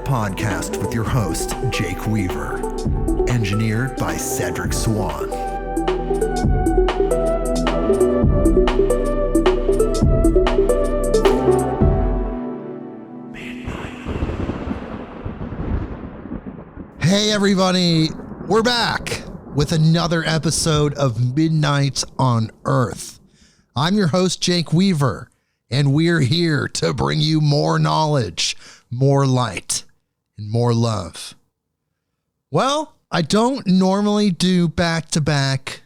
Podcast with your host, Jake Weaver. Engineered by Cedric Swan. Hey everybody, we're back with another episode of Midnight on Earth. I'm your host, Jake Weaver, and we're here to bring you more knowledge, more light, and more love. Well, I don't normally do back-to-back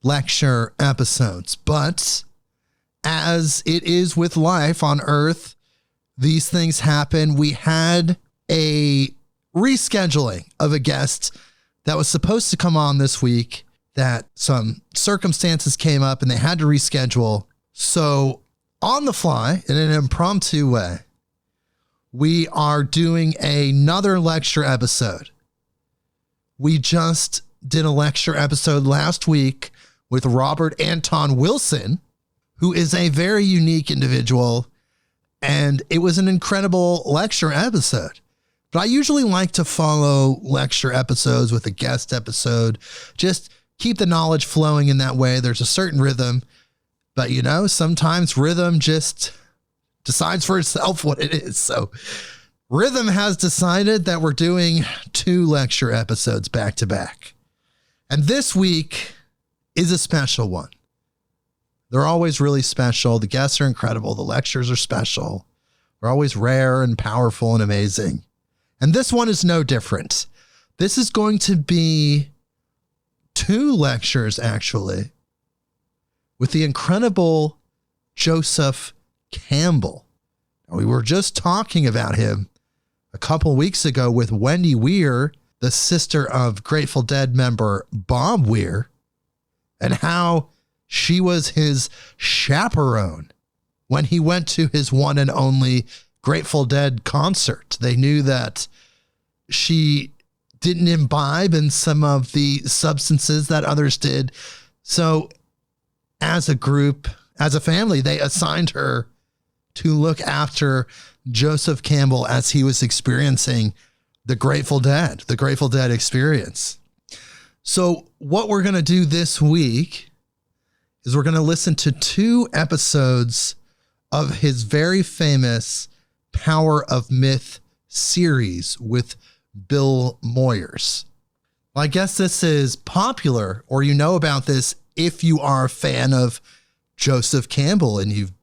lecture episodes, but as it is with life on Earth, these things happen. We had a rescheduling of a guest that was supposed to come on this week that some circumstances came up and they had to reschedule. So on the fly, in an impromptu way, we are doing another lecture episode. We just did a lecture episode last week with Robert Anton Wilson, who is a very unique individual, and it was an incredible lecture episode. But I usually like to follow lecture episodes with a guest episode, just keep the knowledge flowing in that way. There's a certain rhythm, but you know, sometimes rhythm just decides for itself what it is. So Rhythm has decided that we're doing 2 lecture episodes back to back. And this week is a special one. They're always really special. The guests are incredible. The lectures are special. They're always rare and powerful and amazing. And this one is no different. This is going to be 2 lectures, actually, with the incredible Joseph Campbell. We were just talking about him a couple weeks ago with Wendy Weir, the sister of Grateful Dead member Bob Weir, and how she was his chaperone when he went to his one and only Grateful Dead concert. They knew that she didn't imbibe in some of the substances that others did. So as a group, as a family, they assigned her to look after Joseph Campbell as he was experiencing the Grateful Dead experience. So what we're going to do this week is we're going to listen to 2 episodes of his very famous Power of Myth series with Bill Moyers. Well, I guess this is popular, or you know about this if you are a fan of Joseph Campbell and you've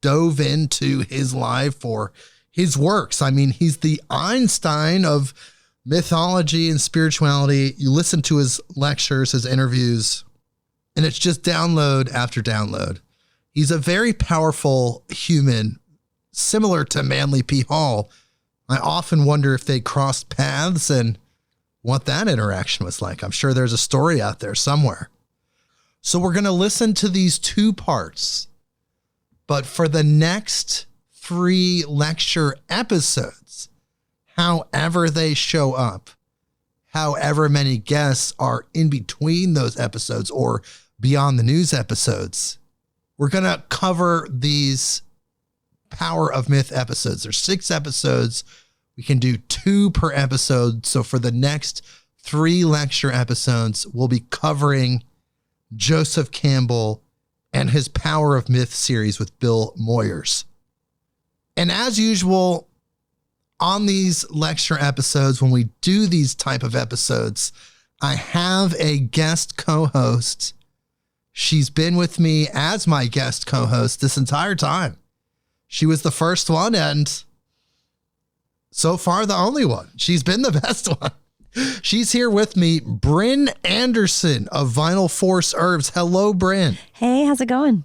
dove into his life or his works. I mean, he's the Einstein of mythology and spirituality. You listen to his lectures, his interviews, and it's just download after download. He's a very powerful human, similar to Manly P. Hall. I often wonder if they crossed paths and what that interaction was like. I'm sure there's a story out there somewhere. So we're going to listen to these 2 parts. But for the next 3 lecture episodes, however they show up, however many guests are in between those episodes or beyond the news episodes, we're going to cover these Power of Myth episodes. There's 6 episodes. We can do 2 per episode. So for the next 3 lecture episodes, we'll be covering Joseph Campbell and his Power of Myth series with Bill Moyers. And as usual, on these lecture episodes, when we do these type of episodes, I have a guest co-host. She's been with me as my guest co-host this entire time. She was the first one and so far the only one. She's been the best one. She's here with me, Brynn Anderson of Vinyl Force Herbs. Hello, Brynn. Hey, how's it going?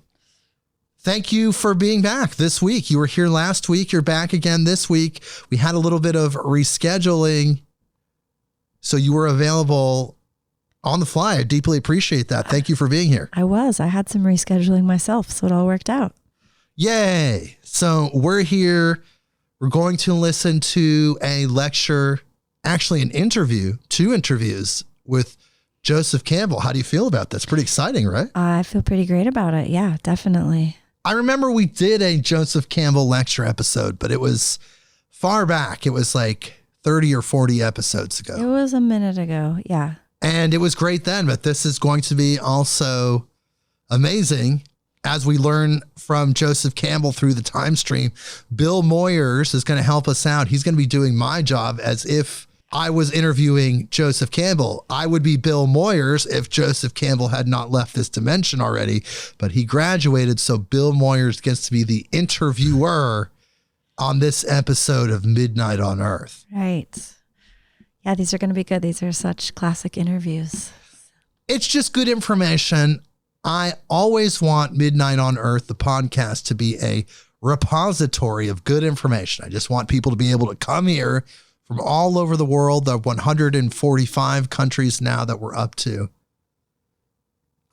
Thank you for being back this week. You were here last week. You're back again this week. We had a little bit of rescheduling, so you were available on the fly. I deeply appreciate that. Thank you for being here. I had some rescheduling myself, so it all worked out. Yay. So we're here. We're going to listen to a lecture, actually an interview, 2 interviews with Joseph Campbell. How do you feel about this? Pretty exciting, right? I feel pretty great about it. Yeah, definitely. I remember we did a Joseph Campbell lecture episode, but it was far back. It was like 30 or 40 episodes ago. It was a minute ago. Yeah. And it was great then, but this is going to be also amazing as we learn from Joseph Campbell through the time stream. Bill Moyers is going to help us out. He's going to be doing my job as if I was interviewing Joseph Campbell. I would be Bill Moyers if Joseph Campbell had not left this dimension already, but he graduated, so Bill Moyers gets to be the interviewer on this episode of Midnight on Earth. Right. Yeah, these are going to be good. These are such classic interviews. It's just good information. I always want Midnight on Earth, the podcast, to be a repository of good information. I just want people to be able to come here from all over the world, the 145 countries now that we're up to.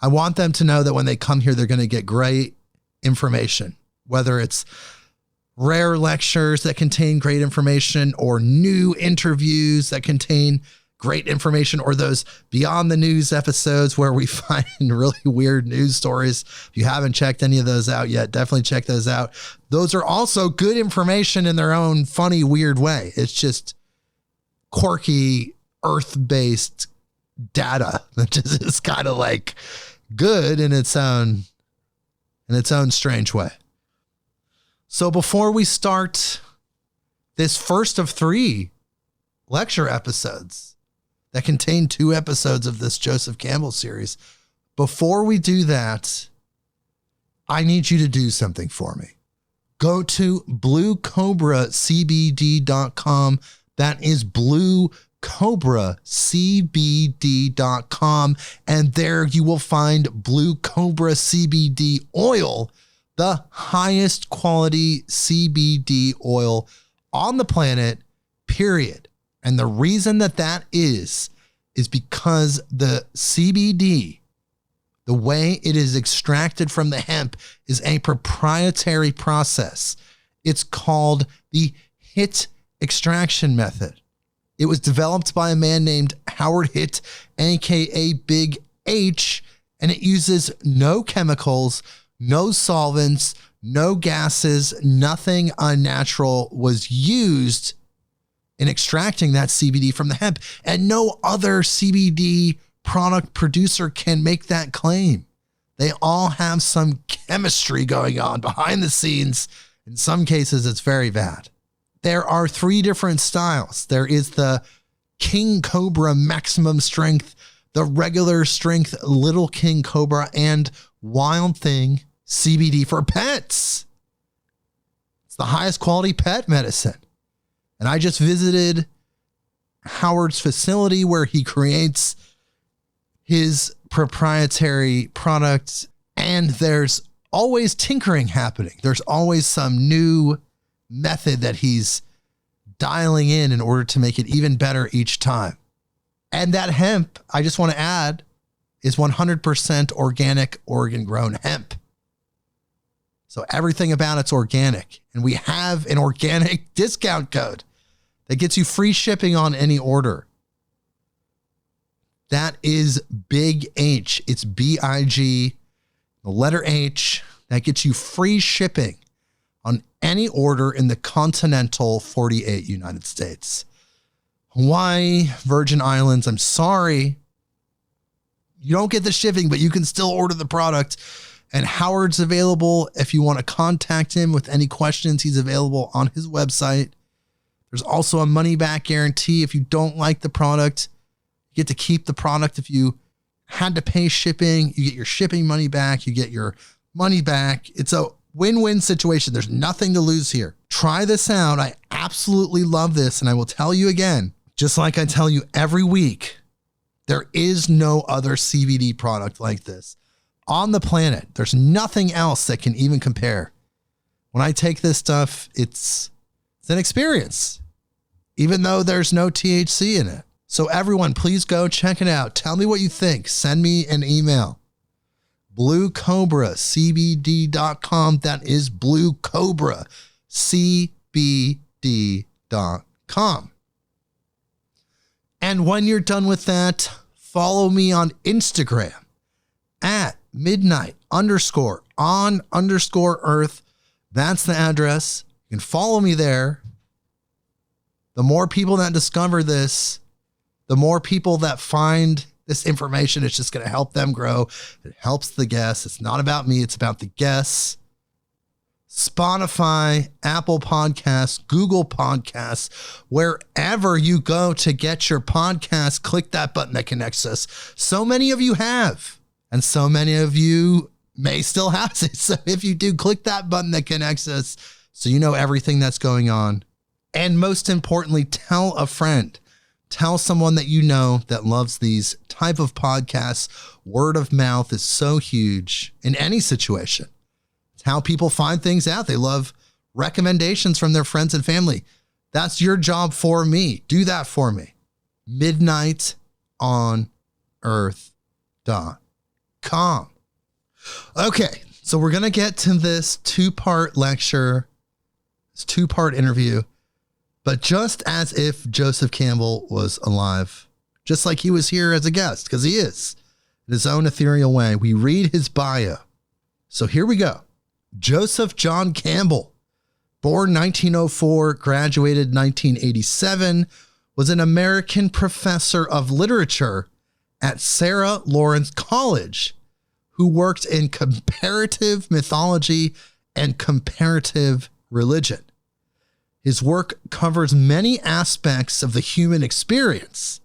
I want them to know that when they come here, they're going to get great information, whether it's rare lectures that contain great information or new interviews that contain great information, or those Beyond the News episodes where we find really weird news stories. If you haven't checked any of those out yet, definitely check those out. Those are also good information in their own funny, weird way. It's just quirky, earth-based data that just is kind of like good in its own strange way. So before we start this first of 3 lecture episodes that contain 2 episodes of this Joseph Campbell series, before we do that, I need you to do something for me. Go to bluecobracbd.com. That is bluecobracbd.com. And there you will find Blue Cobra CBD oil, the highest quality CBD oil on the planet, period. And the reason that is because the CBD, the way it is extracted from the hemp, is a proprietary process. It's called the HIT extraction method. It was developed by a man named Howard Hitt, aka Big H, and it uses no chemicals, no solvents, no gases, nothing unnatural was used in extracting that CBD from the hemp. And no other CBD product producer can make that claim. They all have some chemistry going on behind the scenes. In some cases, it's very bad. There are 3 different styles. There is the King Cobra maximum strength, the regular strength Little King Cobra, and Wild Thing CBD for pets. It's the highest quality pet medicine. And I just visited Howard's facility where he creates his proprietary product, and there's always tinkering happening. There's always some new method that he's dialing in order to make it even better each time. And that hemp, I just want to add, is 100% organic, Oregon-grown hemp. So everything about it's organic. And we have an organic discount code that gets you free shipping on any order. That is Big H. It's B-I-G, the letter H. That gets you free shipping on any order in the continental 48 United States. Hawaii, Virgin Islands, I'm sorry. You don't get the shipping, but you can still order the product. And Howard's available if you want to contact him with any questions. He's available on his website. There's also a money-back guarantee. If you don't like the product, you get to keep the product. If you had to pay shipping, you get your shipping money back. You get your money back. It's a win-win situation. There's nothing to lose here. Try this out. I absolutely love this. And I will tell you again, just like I tell you every week, there is no other CBD product like this. on the planet. There's nothing else that can even compare. When I take this stuff, it's an experience, even though there's no THC in it. So everyone, please go check it out. Tell me what you think. Send me an email. BlueCobraCBD.com. That is BlueCobraCBD.com. And when you're done with that, follow me on Instagram at midnight_on_earth. That's the address. You can follow me there. The more people that discover this, the more people that find this information, it's just going to help them grow. It helps the guests. It's not about me. It's about the guests. Spotify, Apple Podcasts, Google Podcasts, wherever you go to get your podcast, click that button that connects us. So many of you have, and so many of you may still have it. So if you do, click that button that connects us so you know everything that's going on. And most importantly, tell a friend. Tell someone that you know that loves these type of podcasts. Word of mouth is so huge in any situation. It's how people find things out. They love recommendations from their friends and family. That's your job for me. Do that for me. midnightonearth.com. Okay, so we're going to get to this two-part lecture, this two-part interview. But just as if Joseph Campbell was alive, just like he was here as a guest, because he is, in his own ethereal way, we read his bio. So here we go. Joseph John Campbell, born 1904, graduated 1987, was an American professor of literature at Sarah Lawrence College, who worked in comparative mythology and comparative religion. His work covers many aspects of the human experience.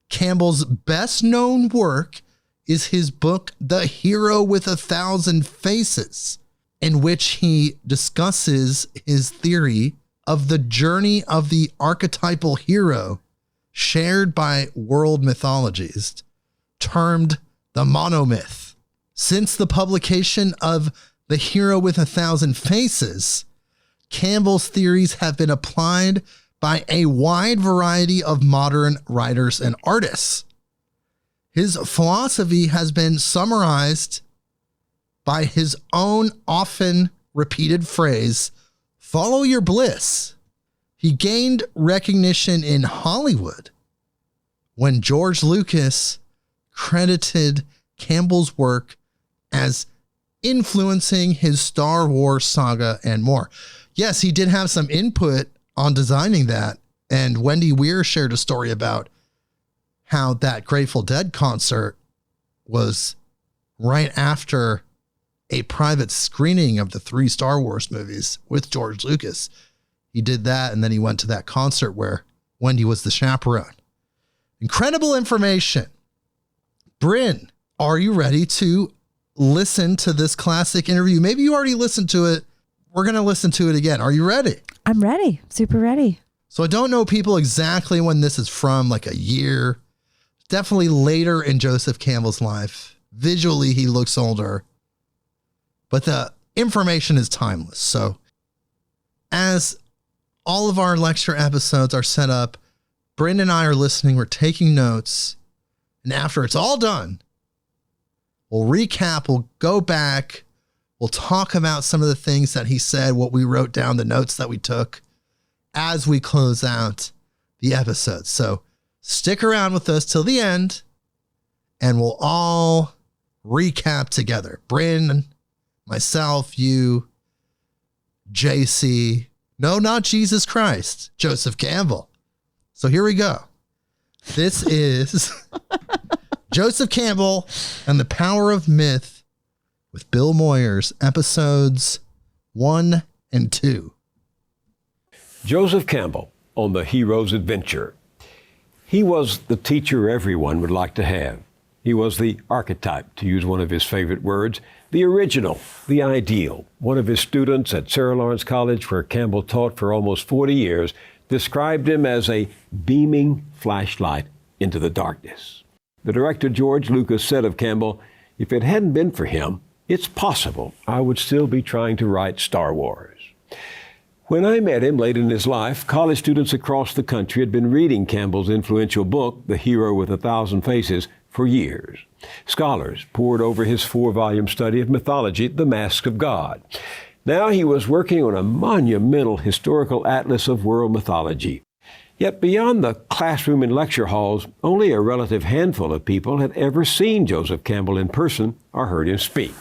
Campbell's best-known work is his book, The Hero with 1,000 Faces, in which he discusses his theory of the journey of the archetypal hero shared by world mythologies, termed the monomyth. Since the publication of The Hero with 1,000 Faces, Campbell's theories have been applied by a wide variety of modern writers and artists. His philosophy has been summarized by his own often repeated phrase, "Follow your bliss." He gained recognition in Hollywood when George Lucas credited Campbell's work as influencing his Star Wars saga and more. Yes, he did have some input on designing that. And Wendy Weir shared a story about how that Grateful Dead concert was right after a private screening of the 3 Star Wars movies with George Lucas. He did that, and then he went to that concert where Wendy was the chaperone. Incredible information. Brynn, are you ready to listen to this classic interview? Maybe you already listened to it. We're going to listen to it again. Are you ready? I'm ready. Super ready. So I don't know people exactly when this is from, like a year. Definitely later in Joseph Campbell's life. Visually, he looks older. But the information is timeless. So as all of our lecture episodes are set up, Brynn and I are listening. We're taking notes. And after it's all done, we'll recap. We'll go back. We'll talk about some of the things that he said, what we wrote down, the notes that we took as we close out the episode. So stick around with us till the end and we'll all recap together. Brynn, myself, you, JC. No, not Jesus Christ, Joseph Campbell. So here we go. This is Joseph Campbell and the Power of Myth with Bill Moyers, episodes 1 and 2. Joseph Campbell on the hero's adventure. He was the teacher everyone would like to have. He was the archetype, to use one of his favorite words, the original, the ideal. One of his students at Sarah Lawrence College, where Campbell taught for almost 40 years, described him as a beaming flashlight into the darkness. The director George Lucas said of Campbell, If it hadn't been for him, it's possible I would still be trying to write Star Wars. When I met him late in his life, college students across the country had been reading Campbell's influential book, The Hero with a Thousand Faces, for years. Scholars pored over his 4-volume study of mythology, The Masks of God. Now he was working on a monumental historical atlas of world mythology. Yet beyond the classroom and lecture halls, only a relative handful of people had ever seen Joseph Campbell in person or heard him speak.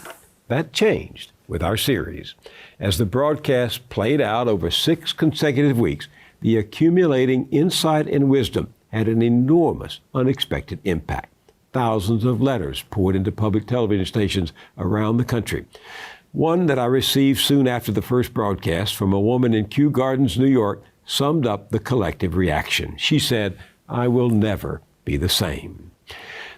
That changed with our series. As the broadcast played out over 6 consecutive weeks, the accumulating insight and wisdom had an enormous, unexpected impact. Thousands of letters poured into public television stations around the country. One that I received soon after the first broadcast from a woman in Kew Gardens, New York, summed up the collective reaction. She said, "I will never be the same."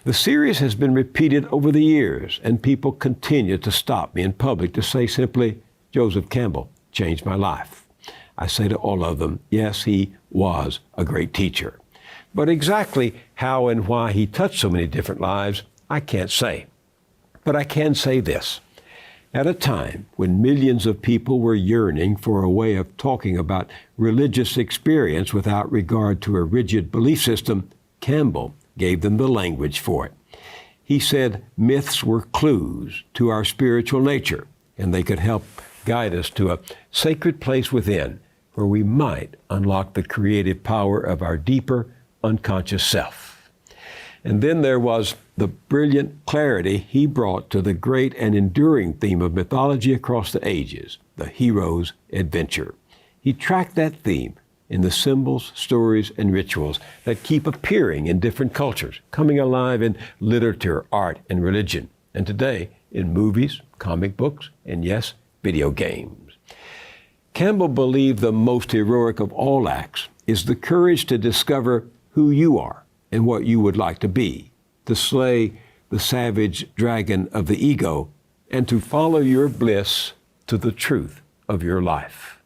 The series has been repeated over the years, and people continue to stop me in public to say simply, "Joseph Campbell changed my life." I say to all of them, yes, he was a great teacher. But exactly how and why he touched so many different lives, I can't say. But I can say this. At a time when millions of people were yearning for a way of talking about religious experience without regard to a rigid belief system, Campbell gave them the language for it. He said myths were clues to our spiritual nature, and they could help guide us to a sacred place within where we might unlock the creative power of our deeper, unconscious self. And then there was the brilliant clarity he brought to the great and enduring theme of mythology across the ages, the hero's adventure. He tracked that theme in the symbols, stories, and rituals that keep appearing in different cultures, coming alive in literature, art, and religion, and today in movies, comic books, and yes, video games. Campbell believed the most heroic of all acts is the courage to discover who you are and what you would like to be, to slay the savage dragon of the ego, and to follow your bliss to the truth of your life.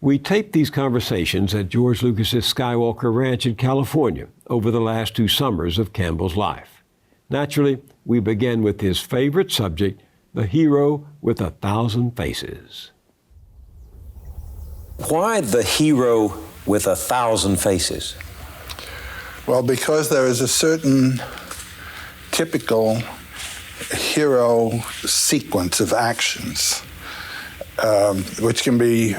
We taped these conversations at George Lucas's Skywalker Ranch in California over the last 2 summers of Campbell's life. Naturally, we began with his favorite subject, the hero with 1,000 faces. Why the hero with 1,000 faces? Well, because there is a certain typical hero sequence of actions, which can be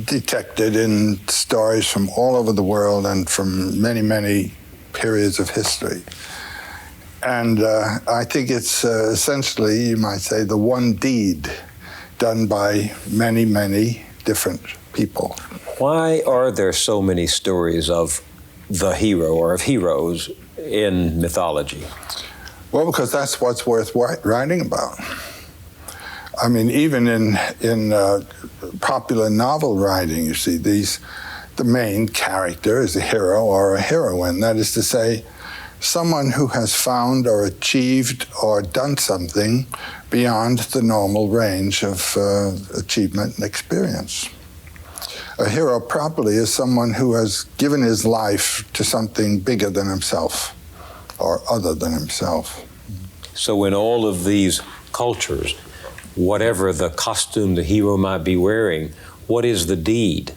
detected in stories from all over the world and from many, many periods of history. And I think it's essentially, you might say, the one deed done by many, many different people. Why are there so many stories of the hero or of heroes in mythology? Well, because that's what's worth writing about. I mean, even in popular novel writing, you see, the main character is a hero or a heroine. That is to say, someone who has found or achieved or done something beyond the normal range of achievement and experience. A hero properly is someone who has given his life to something bigger than himself or other than himself. So in all of these cultures, whatever the costume the hero might be wearing, what is the deed?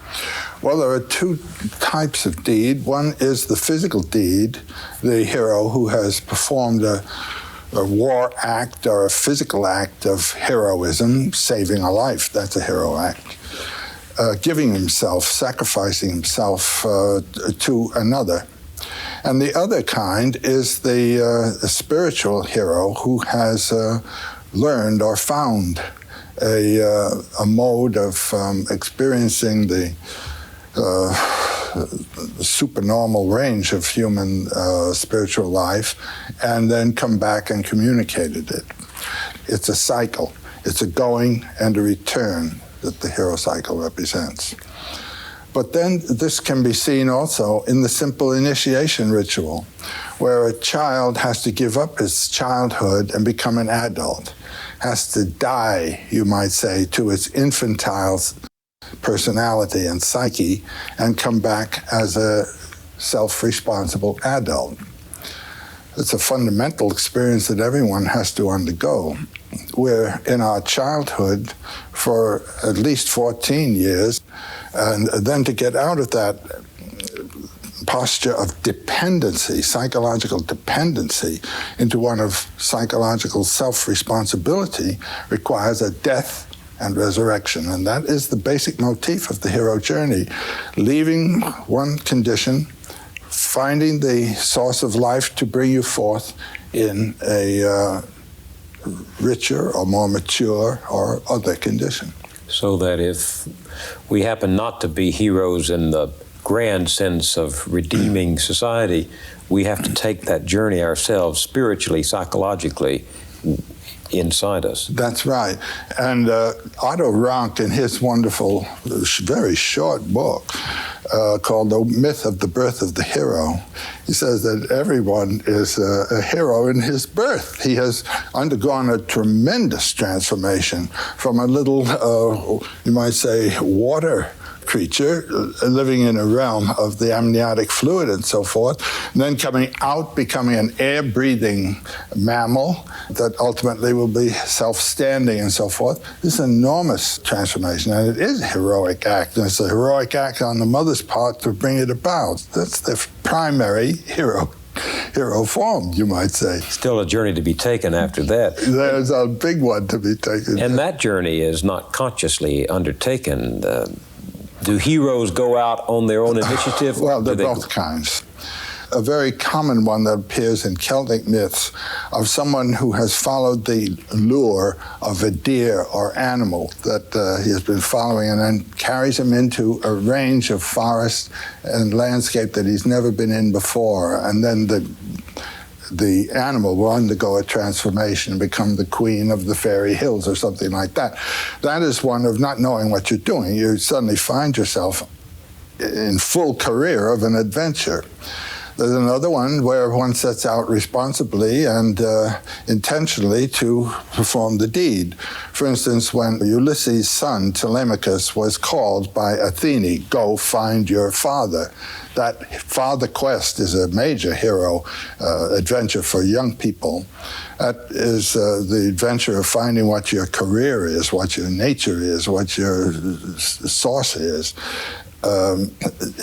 Well, there are 2 types of deed. One is the physical deed, the hero who has performed a war act or a physical act of heroism, saving a life, that's a hero act. Giving himself, sacrificing himself to another. And the other kind is the spiritual hero who has learned or found a mode of experiencing the supernormal range of human spiritual life, and then come back and communicated it. It's a cycle. It's a going and a return that the hero cycle represents. But then this can be seen also in the simple initiation ritual, where a child has to give up his childhood and become an adult, has to die, you might say, to its infantile personality and psyche, and come back as a self-responsible adult. It's a fundamental experience that everyone has to undergo. We're in our childhood for at least 14 years, and then to get out of that posture of dependency, psychological dependency, into one of psychological self-responsibility requires a death and resurrection. And that is the basic motif of the hero journey. Leaving one condition, finding the source of life to bring you forth in a richer or more mature or other condition. So that if we happen not to be heroes in the grand sense of redeeming society, we have to take that journey ourselves, spiritually, psychologically, inside us. That's right. And Otto Rank, in his wonderful, very short book called The Myth of the Birth of the Hero, he says that everyone is a hero in his birth. He has undergone a tremendous transformation from a little, you might say, water creature living in a realm of the amniotic fluid and so forth, and then coming out, becoming an air-breathing mammal that ultimately will be self-standing and so forth. This is an enormous transformation, and it is a heroic act, and it's a heroic act on the mother's part to bring it about. That's the primary hero form, you might say. Still a journey to be taken after that. There's a big one to be taken. And that journey is not consciously undertaken. Do heroes go out on their own initiative? Well, they're both kinds. A very common one that appears in Celtic myths of someone who has followed the lure of a deer or animal that he has been following, and then carries him into a range of forest and landscape that he's never been in before. And then the animal will undergo a transformation and become the queen of the fairy hills or something like that. That is one of not knowing what you're doing. You suddenly find yourself in full career of an adventure. There's another one where one sets out responsibly and intentionally to perform the deed. For instance, when Ulysses' son, Telemachus, was called by Athene, go find your father. That father quest is a major hero adventure for young people. That is the adventure of finding what your career is, what your nature is, what your source is.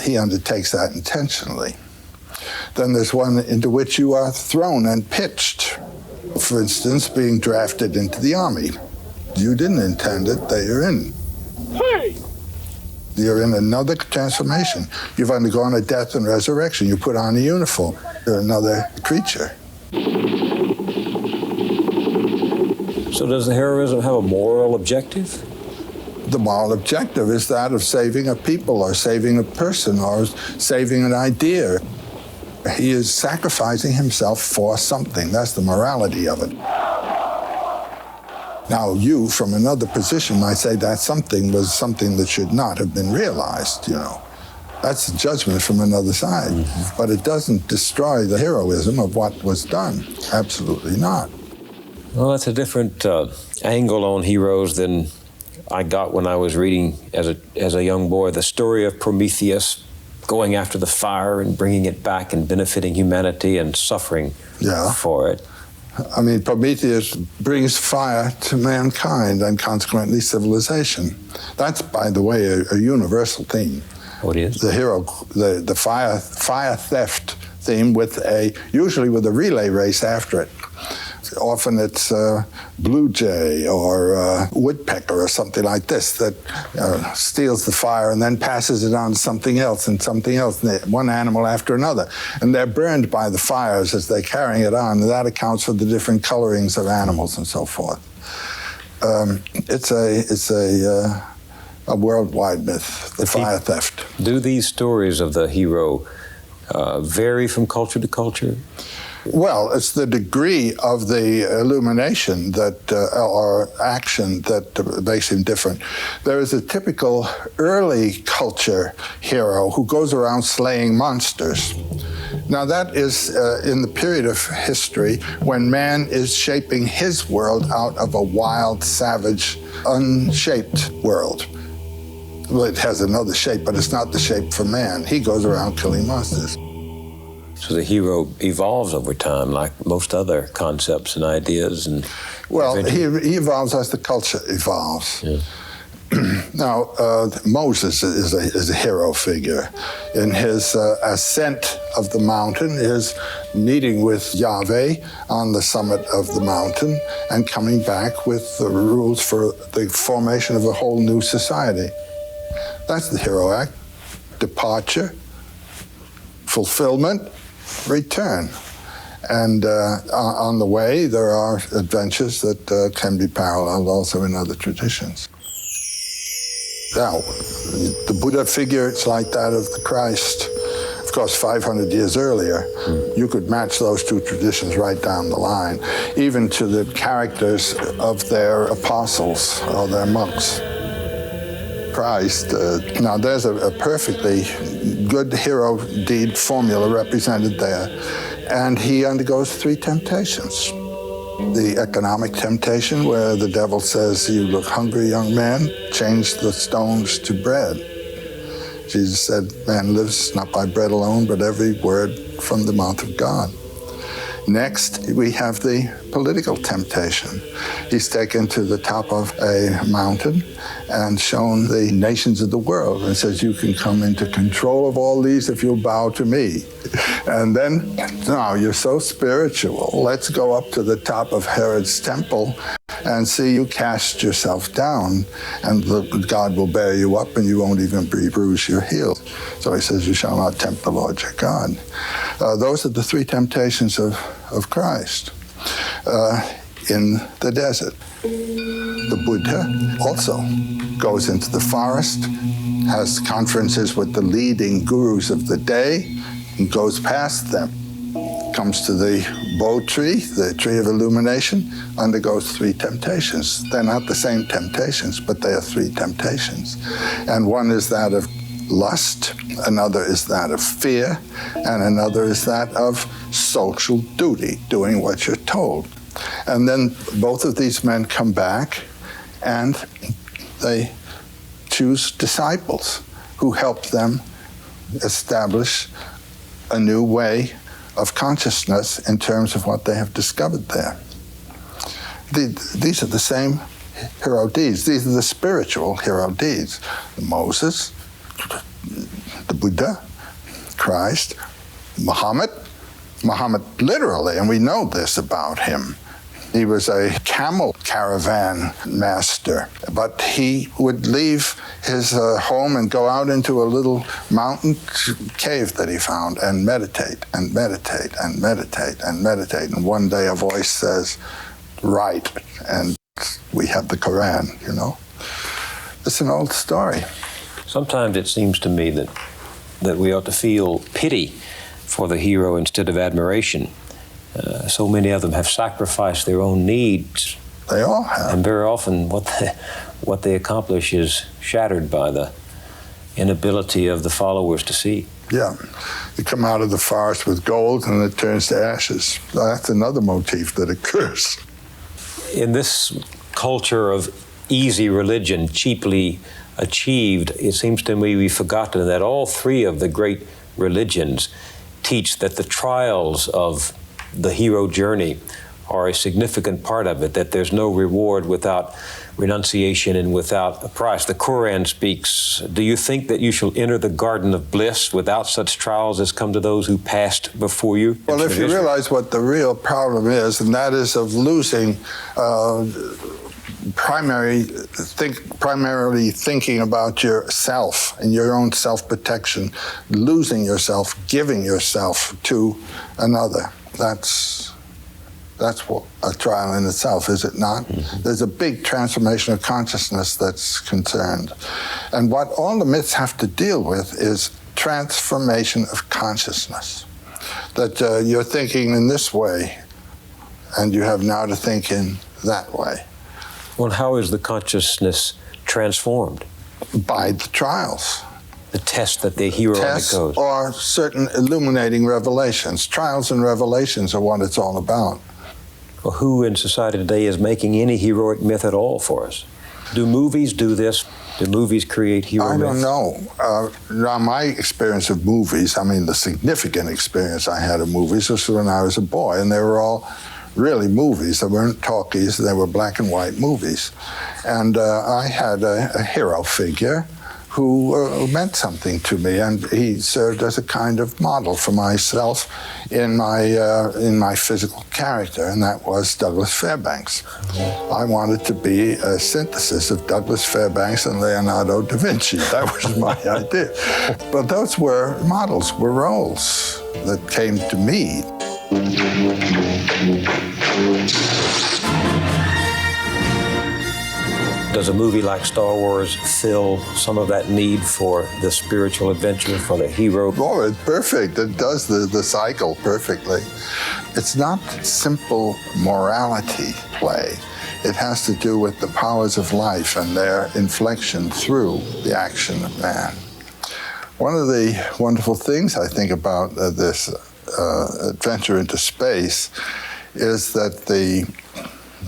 He undertakes that intentionally. Then there's one into which you are thrown and pitched. For instance, being drafted into the army. You didn't intend it, they are in. Hey! You're in another transformation. You've undergone a death and resurrection. You put on a uniform. You're another creature. So does the heroism have a moral objective? The moral objective is that of saving a people or saving a person or saving an idea. He is sacrificing himself for something. That's the morality of it. Now, you, from another position, might say that something was something that should not have been realized, you know. That's a judgment from another side. Mm-hmm. But it doesn't destroy the heroism of what was done. Absolutely not. Well, that's a different angle on heroes than I got when I was reading as a young boy the story of Prometheus going after the fire and bringing it back and benefiting humanity and suffering for it. I mean, Prometheus brings fire to mankind and consequently civilization. That's, by the way, a universal theme. What is? The hero, the fire theft theme usually with a relay race after it. Often it's blue jay or woodpecker or something like this that steals the fire and then passes it on to something else and something else, one animal after another. And they're burned by the fires as they're carrying it on. And that accounts for the different colorings of animals and so forth. It's a worldwide myth, the fire theft. Do these stories of the hero vary from culture to culture? Well, it's the degree of the illumination that, or action that makes him different. There is a typical early culture hero who goes around slaying monsters. Now that is in the period of history when man is shaping his world out of a wild, savage, unshaped world. Well, it has another shape, but it's not the shape for man. He goes around killing monsters. So the hero evolves over time, like most other concepts and ideas. And well, he evolves as the culture evolves. Yeah. Now, Moses is a hero figure. In his ascent of the mountain, his meeting with Yahweh on the summit of the mountain, and coming back with the rules for the formation of a whole new society. That's the hero act. Departure, fulfillment, return. And on the way, there are adventures that can be paralleled also in other traditions. Now, the Buddha figure, it's like that of the Christ. Of course, 500 years earlier, you could match those two traditions right down the line, even to the characters of their apostles or their monks. Christ, now there's a perfectly good hero deed formula represented there, and he undergoes 3 temptations. The economic temptation, where the devil says, "You look hungry, young man, change the stones to bread." Jesus said, "Man lives not by bread alone, but every word from the mouth of God." Next, we have the political temptation. He's taken to the top of a mountain and shown the nations of the world and says, "You can come into control of all these if you'll bow to me." And then, "No, you're so spiritual. Let's go up to the top of Herod's temple and see you cast yourself down, and God will bear you up and you won't even bruise your heel." So he says, "You shall not tempt the Lord your God." Those are the 3 temptations of Christ in the desert. The Buddha also goes into the forest, has conferences with the leading gurus of the day, and goes past them. Comes to the Bo tree, the tree of illumination, undergoes 3 temptations. They're not the same temptations, but they are 3 temptations. And one is that of lust, another is that of fear, and another is that of social duty, doing what you're told. And then both of these men come back and they choose disciples who help them establish a new way of consciousness in terms of what they have discovered there. These are the same hero deeds. These are the spiritual hero deeds. Moses, the Buddha, Christ, Muhammad literally, and we know this about him. He was a camel caravan master, but he would leave his home and go out into a little mountain cave that he found and meditate and meditate and meditate and meditate. And one day a voice says, "Write," and we have the Quran, you know. It's an old story. Sometimes it seems to me that we ought to feel pity for the hero instead of admiration. So many of them have sacrificed their own needs. They all have. And very often what they accomplish is shattered by the inability of the followers to see. Yeah. You come out of the forest with gold and it turns to ashes. That's another motif that occurs. In this culture of easy religion, cheaply achieved, it seems to me we've forgotten that all 3 of the great religions teach that the trials of the hero journey are a significant part of it, that there's no reward without renunciation and without a price. The Quran speaks, "Do you think that you shall enter the garden of bliss without such trials as come to those who passed before you?" Well, if you realize what the real problem is, and that is of losing primarily thinking about yourself and your own self-protection, losing yourself, giving yourself to another. That's what a trial in itself, is it not? Mm-hmm. There's a big transformation of consciousness that's concerned. And what all the myths have to deal with is transformation of consciousness. That you're thinking in this way, and you have now to think in that way. Well, how is the consciousness transformed? By the trials. The test that the hero undergoes. Or certain illuminating revelations. Trials and revelations are what it's all about. Well, who in society today is making any heroic myth at all for us? Do movies do this? Do movies create hero I don't myths? know. Now, my experience of movies, I mean, the significant experience I had of movies was when I was a boy, and they were all really movies. They weren't talkies, they were black and white movies. And I had a hero figure who meant something to me, and he served as a kind of model for myself in my physical character, and that was Douglas Fairbanks. I wanted to be a synthesis of Douglas Fairbanks and Leonardo da Vinci. That was my idea. But those were models, were roles that came to me. Does a movie like Star Wars fill some of that need for the spiritual adventure, for the hero? Oh, it's perfect. It does the cycle perfectly. It's not simple morality play. It has to do with the powers of life and their inflection through the action of man. One of the wonderful things I think about this adventure into space is that the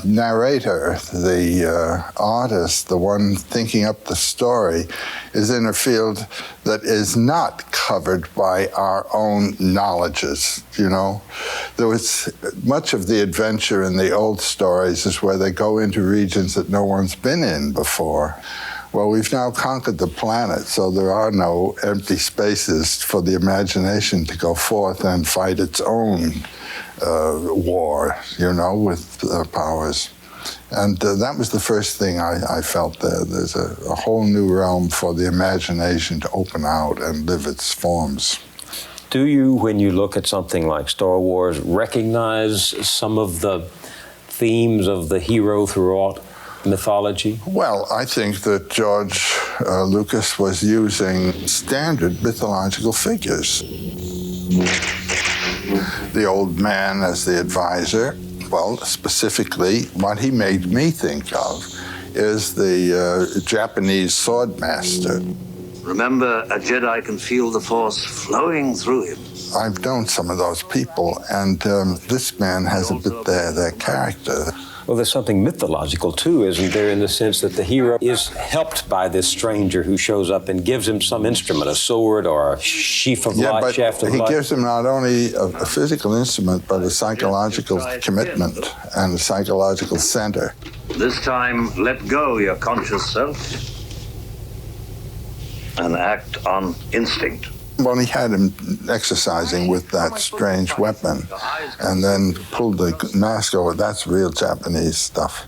narrator, the artist, the one thinking up the story, is in a field that is not covered by our own knowledges, you know. There was much of the adventure in the old stories is where they go into regions that no one's been in before. Well, we've now conquered the planet, so there are no empty spaces for the imagination to go forth and fight its own war, you know, with powers. And that was the first thing I felt there. There's a whole new realm for the imagination to open out and live its forms. Do you, when you look at something like Star Wars, recognize some of the themes of the hero throughout mythology? Well, I think that George Lucas was using standard mythological figures. The old man as the advisor. Well, specifically, what he made me think of is the Japanese sword master. Remember, a Jedi can feel the Force flowing through him. I've known some of those people, and this man has a bit their character. Well, there's something mythological, too, isn't there, in the sense that the hero is helped by this stranger who shows up and gives him some instrument, a sword or a sheaf of light, shaft of light. He gives him not only a physical instrument, but a psychological commitment and a psychological center. This time, let go your conscious self and act on instinct. Well, he had him exercising with that strange weapon and then pulled the mask over. That's real Japanese stuff.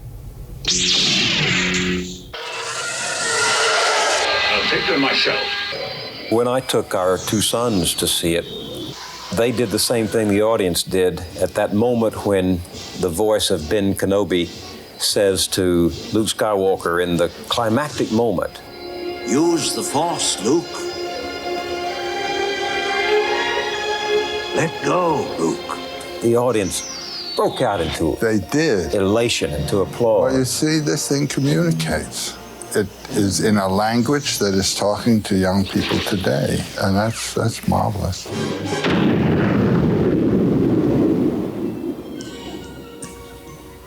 I'll take them myself. When I took our two sons to see it, they did the same thing the audience did at that moment when the voice of Ben Kenobi says to Luke Skywalker in the climactic moment, Use the Force, Luke. Let go, Luke. The audience broke out into They did. elation, into applause. Well, you see, this thing communicates. It is in a language that is talking to young people today, and that's marvelous.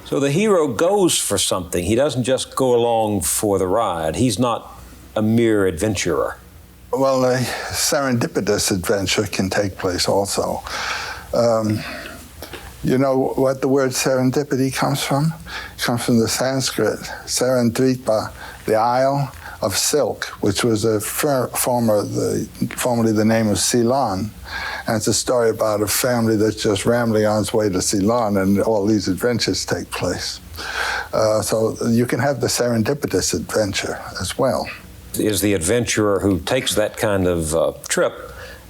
So the hero goes for something. He doesn't just go along for the ride. He's not a mere adventurer. Well, a serendipitous adventure can take place also. You know what the word serendipity comes from? It comes from the Sanskrit, serendripa, the Isle of Silk, which was formerly the name of Ceylon. And it's a story about a family that's just rambling on its way to Ceylon, and all these adventures take place. So you can have the serendipitous adventure as well. Is the adventurer who takes that kind of trip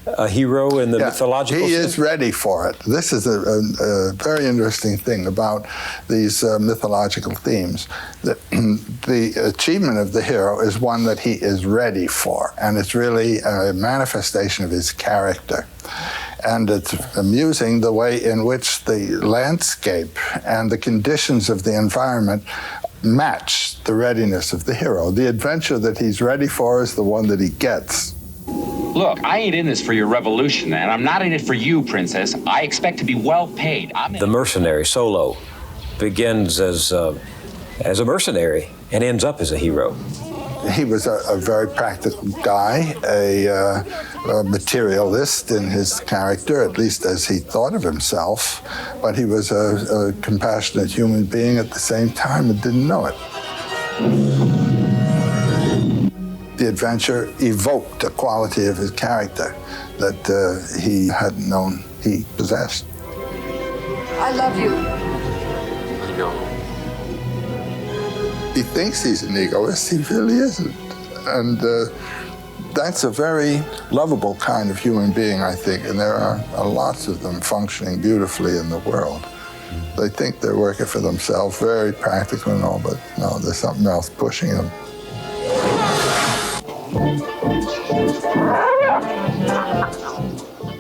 a hero in the mythological He sense? is ready for it. This is a very interesting thing about these mythological themes. The achievement of the hero is one that he is ready for, and it's really a manifestation of his character. And it's amusing the way in which the landscape and the conditions of the environment match the readiness of the hero. The adventure that he's ready for is the one that he gets. Look, I ain't in this for your revolution, and I'm not in it for you, Princess. I expect to be well paid. The mercenary, Solo, begins as a mercenary and ends up as a hero. He was a very practical guy, a materialist in his character, at least as he thought of himself, but he was a compassionate human being at the same time and didn't know it. The adventure evoked a quality of his character that he hadn't known he possessed. I love you. I know. He thinks he's an egoist, he really isn't. And that's a very lovable kind of human being, I think, and there are lots of them functioning beautifully in the world. They think they're working for themselves, very practical and all, but no, there's something else pushing them.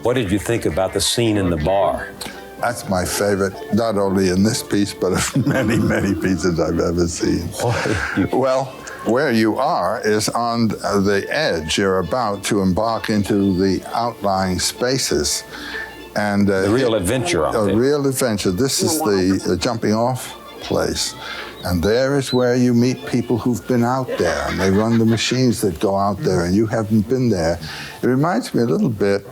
What did you think about the scene in the bar? That's my favorite, not only in this piece, but of many, many pieces I've ever seen. Well, where you are is on the edge. You're about to embark into the outlying spaces. And the real adventure out there. A real adventure. This is the jumping off place. And there is where you meet people who've been out there, and they run the machines that go out there, and you haven't been there. It reminds me a little bit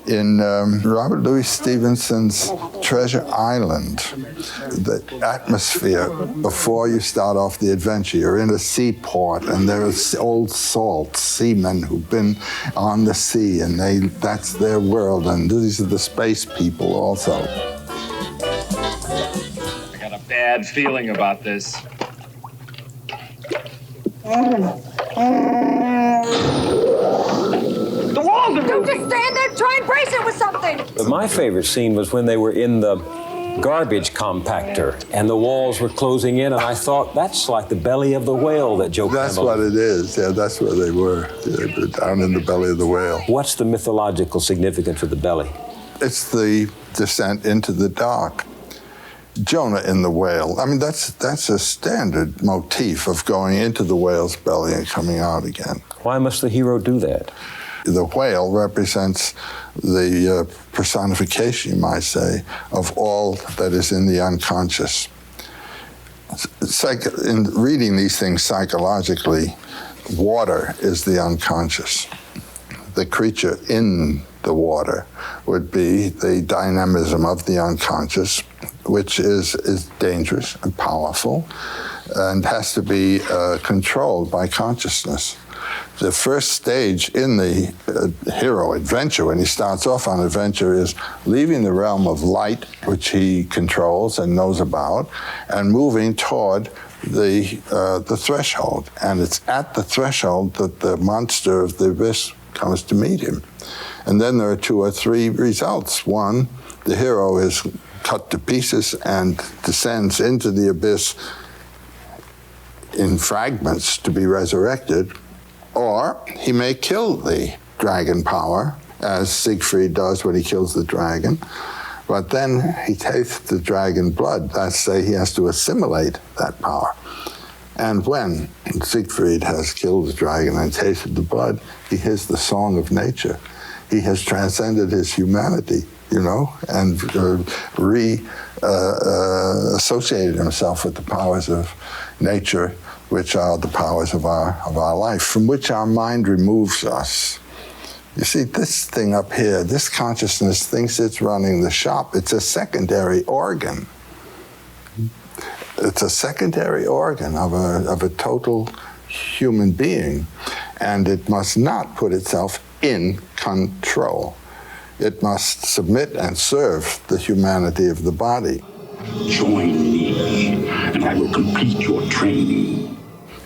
in Robert Louis Stevenson's Treasure Island, the atmosphere before you start off the adventure. You're in a seaport, and there are old salt seamen who've been on the sea, and that's their world, and these are the space people also. Bad feeling about this. The walls are Don't just stand there, try and brace it with something. But my favorite scene was when they were in the garbage compactor and the walls were closing in, and I thought, that's like the belly of the whale that Joe Campbell... That's what it is, yeah, that's where they were. They were down in the belly of the whale. What's the mythological significance of the belly? It's the descent into the dark. Jonah in the whale. I mean, that's a standard motif of going into the whale's belly and coming out again. Why must the hero do that? The whale represents the personification, you might say, of all that is in the unconscious. In reading these things psychologically, water is the unconscious. The creature in the water would be the dynamism of the unconscious, which is dangerous and powerful and has to be controlled by consciousness. The first stage in the hero adventure, when he starts off on adventure, is leaving the realm of light, which he controls and knows about, and moving toward the threshold. And it's at the threshold that the monster of the abyss comes to meet him. And then there are 2 or 3 results. One, the hero is cut to pieces and descends into the abyss in fragments to be resurrected, or he may kill the dragon power, as Siegfried does when he kills the dragon, but then he tastes the dragon blood. That's say he has to assimilate that power. And when Siegfried has killed the dragon and tasted the blood, he hears the song of nature. He has transcended his humanity, and associated himself with the powers of nature, which are the powers of our life, from which our mind removes us. You see, this thing up here, this consciousness thinks it's running the shop. It's a secondary organ. It's a secondary organ of a total human being, and it must not put itself in control. It must submit and serve the humanity of the body. Join me, and I will complete your training.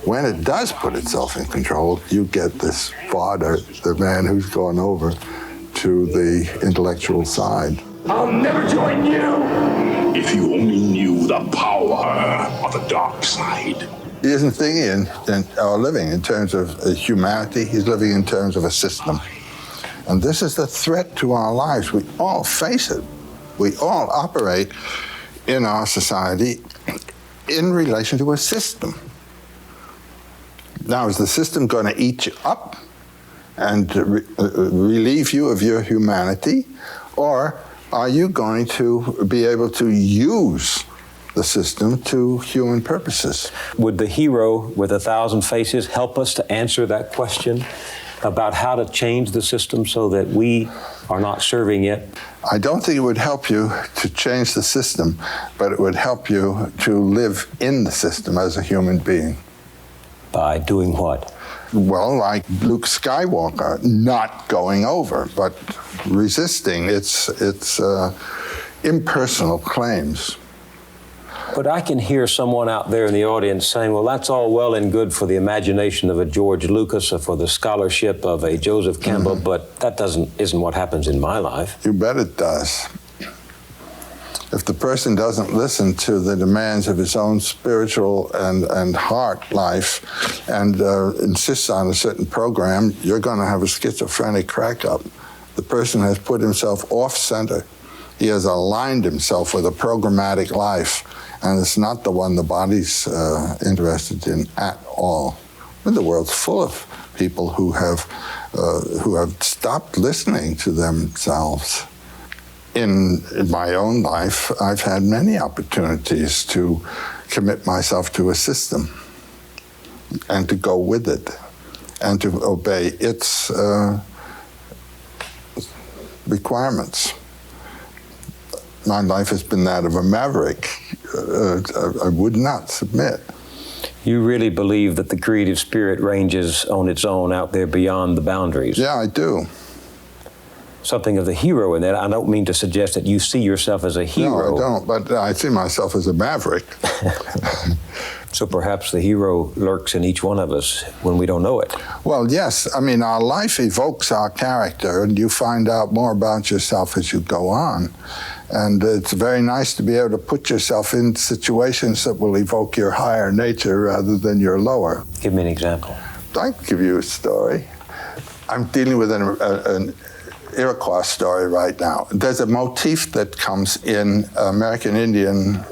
When it does put itself in control, you get this father, the man who's gone over to the intellectual side. I'll never join you! If you only knew the power of the dark side. He isn't thinking or living in terms of humanity, he's living in terms of a system. And this is the threat to our lives. We all face it. We all operate in our society in relation to a system. Now, is the system going to eat you up and relieve you of your humanity? Or are you going to be able to use the system to human purposes. Would the hero with 1,000 faces help us to answer that question about how to change the system so that we are not serving it? I don't think it would help you to change the system, but it would help you to live in the system as a human being. By doing what? Well, like Luke Skywalker, not going over, but resisting its impersonal claims. But I can hear someone out there in the audience saying, well, that's all well and good for the imagination of a George Lucas or for the scholarship of a Joseph Campbell, but that isn't what happens in my life. You bet it does. If the person doesn't listen to the demands of his own spiritual and heart life and insists on a certain program, you're going to have a schizophrenic crack-up. The person has put himself off-center. He has aligned himself with a programmatic life, and it's not the one the body's interested in at all. And the world's full of people who have stopped listening to themselves. In my own life, I've had many opportunities to commit myself to a system and to go with it and to obey its requirements. My life has been that of a maverick. I would not submit. You really believe that the creative spirit ranges on its own out there beyond the boundaries? Yeah, I do. Something of the hero in that. I don't mean to suggest that you see yourself as a hero. No, I don't, but I see myself as a maverick. So perhaps the hero lurks in each one of us when we don't know it. Well, yes. I mean, our life evokes our character, and you find out more about yourself as you go on. And it's very nice to be able to put yourself in situations that will evoke your higher nature rather than your lower. Give me an example. I can give you a story. I'm dealing with an Iroquois story right now. There's a motif that comes in American Indian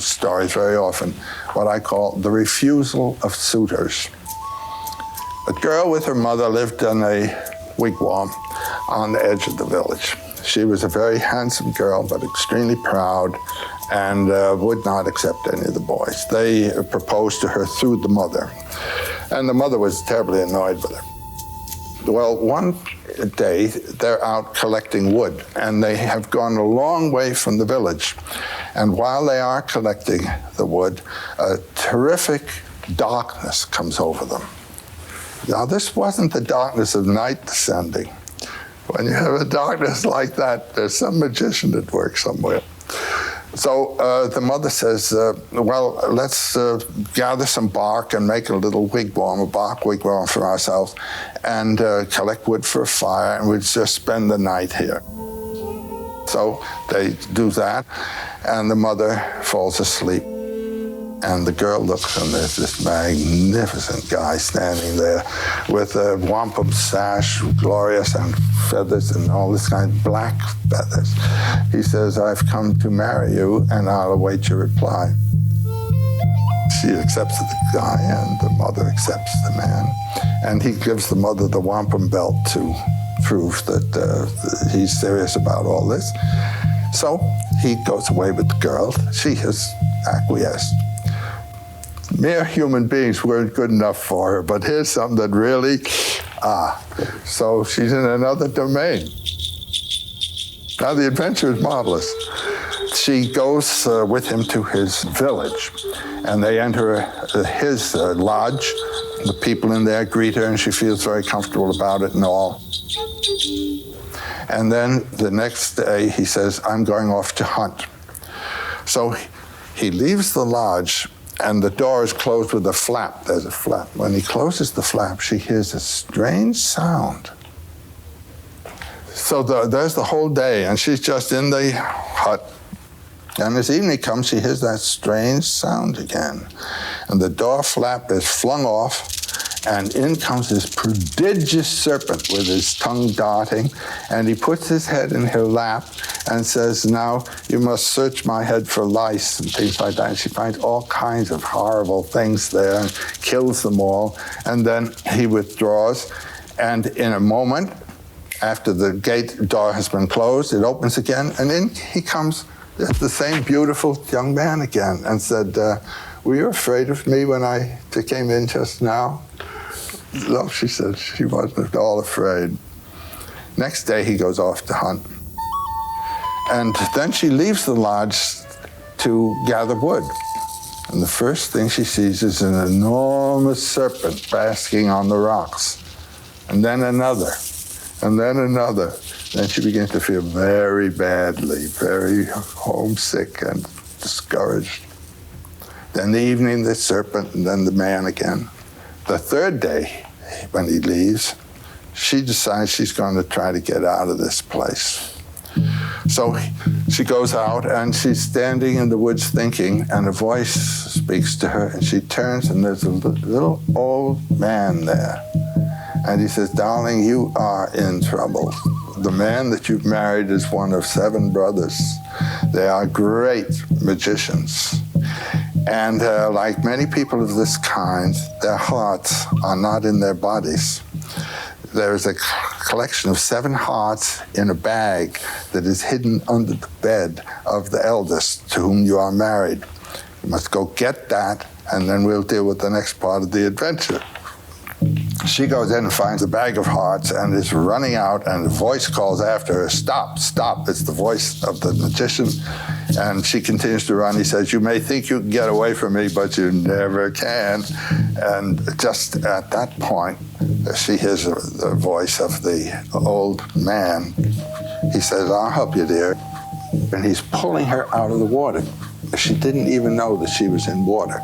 stories very often, what I call the refusal of suitors. A girl with her mother lived in a wigwam on the edge of the village. She was a very handsome girl, but extremely proud, and would not accept any of the boys. They proposed to her through the mother, and the mother was terribly annoyed with her. Well, one day, they're out collecting wood, and they have gone a long way from the village. And while they are collecting the wood, a terrific darkness comes over them. Now, this wasn't the darkness of night descending. When you have a darkness like that, there's some magician at work somewhere. So the mother says, well, let's gather some bark and make a little wigwam, a bark wigwam for ourselves, and collect wood for a fire, and we'll just spend the night here. So they do that, and the mother falls asleep. And the girl looks, and there's this magnificent guy standing there with a wampum sash, glorious, and feathers and all this kind of black feathers. He says, I've come to marry you, and I'll await your reply. She accepts the guy, and the mother accepts the man. And he gives the mother the wampum belt to prove that he's serious about all this. So he goes away with the girl. She has acquiesced. Mere human beings weren't good enough for her, but here's something that really, so she's in another domain. Now the adventure is marvelous. She goes with him to his village, and they enter his lodge. The people in there greet her, and she feels very comfortable about it and all. And then the next day he says, I'm going off to hunt. So he leaves the lodge, and the door is closed with a flap. There's a flap. When he closes the flap, she hears a strange sound. So there's the whole day, and she's just in the hut. And as evening comes, she hears that strange sound again. And the door flap is flung off, and in comes this prodigious serpent with his tongue darting, and he puts his head in her lap and says, now you must search my head for lice and things like that. And she finds all kinds of horrible things there and kills them all. And then he withdraws, and in a moment, after the gate door has been closed, it opens again, and in he comes the same beautiful young man again, and said, were you afraid of me when I came in just now? No, she said, she wasn't at all afraid. Next day, he goes off to hunt. And then she leaves the lodge to gather wood. And the first thing she sees is an enormous serpent basking on the rocks. And then another, and then another. Then she begins to feel very badly, very homesick and discouraged. Then the evening, the serpent, and then the man again. The third day, when he leaves, she decides she's going to try to get out of this place. So she goes out, and she's standing in the woods thinking, and a voice speaks to her, and she turns, and there's a little old man there. And he says, darling, you are in trouble. The man that you've married is one of 7 brothers. They are great magicians. And like many people of this kind, their hearts are not in their bodies. There is a collection of 7 hearts in a bag that is hidden under the bed of the eldest to whom you are married. You must go get that, and then we'll deal with the next part of the adventure. She goes in and finds a bag of hearts and is running out, and the voice calls after her, stop, stop. It's the voice of the magician. And she continues to run. He says, you may think you can get away from me, but you never can. And just at that point, she hears the voice of the old man. He says, I'll help you, dear. And he's pulling her out of the water. She didn't even know that she was in water.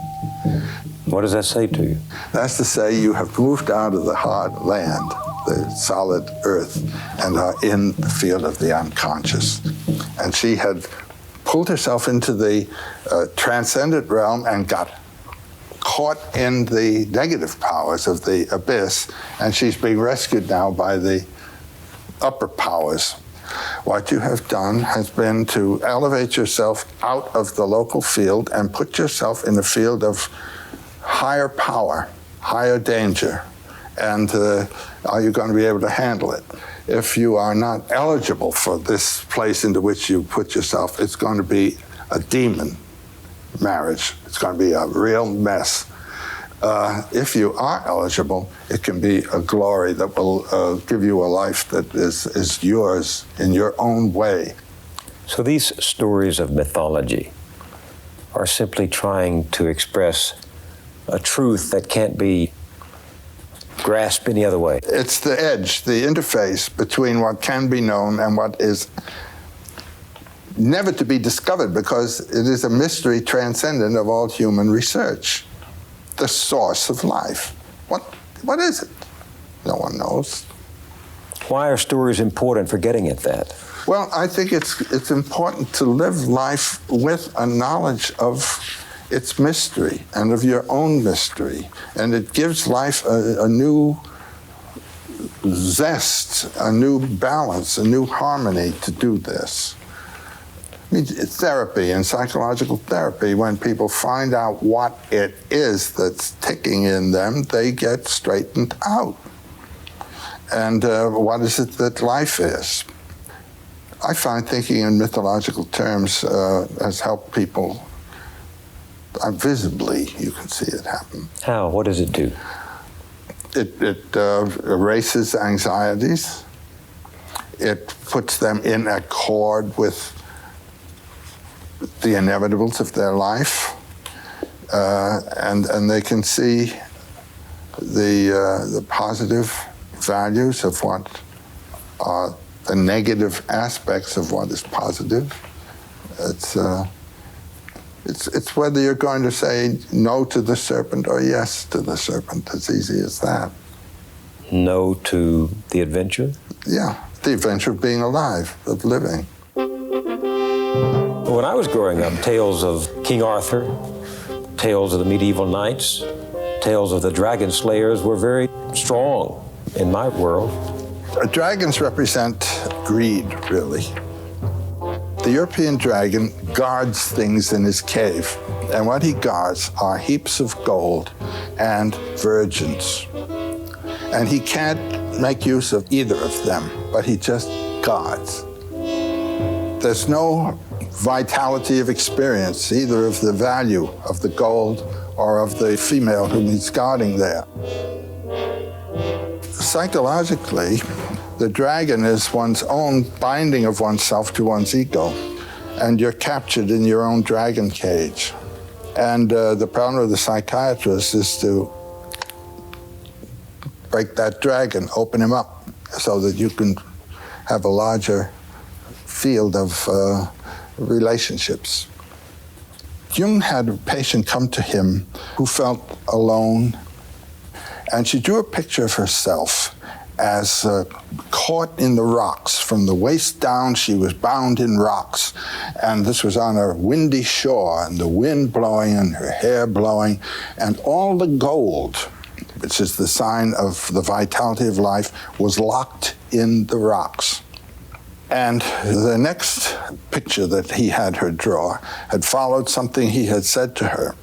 What does that say to you? That's to say you have moved out of the hard land, the solid earth, and are in the field of the unconscious. And she had pulled herself into the transcendent realm and got caught in the negative powers of the abyss, and she's being rescued now by the upper powers. What you have done has been to elevate yourself out of the local field and put yourself in the field of higher power, higher danger, and are you going to be able to handle it? If you are not eligible for this place into which you put yourself, it's going to be a demon marriage. It's going to be a real mess. If you are eligible, it can be a glory that will give you a life that is yours in your own way. So these stories of mythology are simply trying to express a truth that can't be grasped any other way. It's the edge, the interface between what can be known and what is never to be discovered, because it is a mystery transcendent of all human research. The source of life. What is it? No one knows. Why are stories important for getting at that? Well, I think it's important to live life with a knowledge of its mystery and of your own mystery. And it gives life a new zest, a new balance, a new harmony to do this. I mean, therapy and psychological therapy, when people find out what it is that's ticking in them, they get straightened out. And what is it that life is? I find thinking in mythological terms has helped people. Visibly, you can see it happen. How? What does it do? It erases anxieties. It puts them in accord with the inevitables of their life, and they can see the positive values of what are the negative aspects of what is positive. It's whether you're going to say no to the serpent or yes to the serpent. As easy as that. No to the adventure? Yeah, the adventure of being alive, of living. When I was growing up, tales of King Arthur, tales of the medieval knights, tales of the dragon slayers were very strong in my world. Dragons represent greed, really. The European dragon guards things in his cave, and what he guards are heaps of gold and virgins. And he can't make use of either of them, but he just guards. There's no vitality of experience, either of the value of the gold or of the female whom he's guarding there. Psychologically, the dragon is one's own binding of oneself to one's ego, and you're captured in your own dragon cage. And the problem of the psychiatrist is to break that dragon, open him up, so that you can have a larger field of relationships. Jung had a patient come to him who felt alone, and she drew a picture of herself as caught in the rocks. From the waist down, she was bound in rocks. And this was on a windy shore, and the wind blowing and her hair blowing, and all the gold, which is the sign of the vitality of life, was locked in the rocks. And the next picture that he had her draw had followed something he had said to her.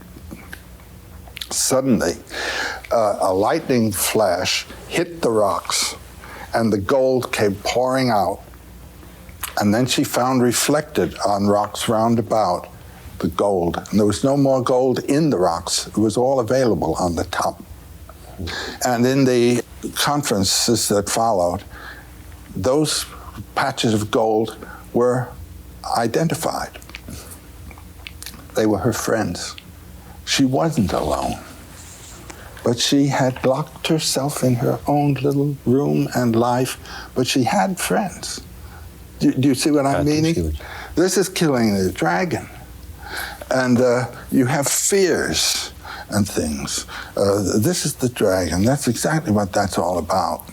Suddenly, a lightning flash hit the rocks, and the gold came pouring out. And then she found reflected on rocks round about the gold. And there was no more gold in the rocks. It was all available on the top. And in the conferences that followed, those patches of gold were identified. They were her friends. She wasn't alone, but she had locked herself in her own little room and life, but she had friends. Do you see what I'm meaning? This is killing the dragon. And you have fears and things. This is the dragon. That's exactly what that's all about.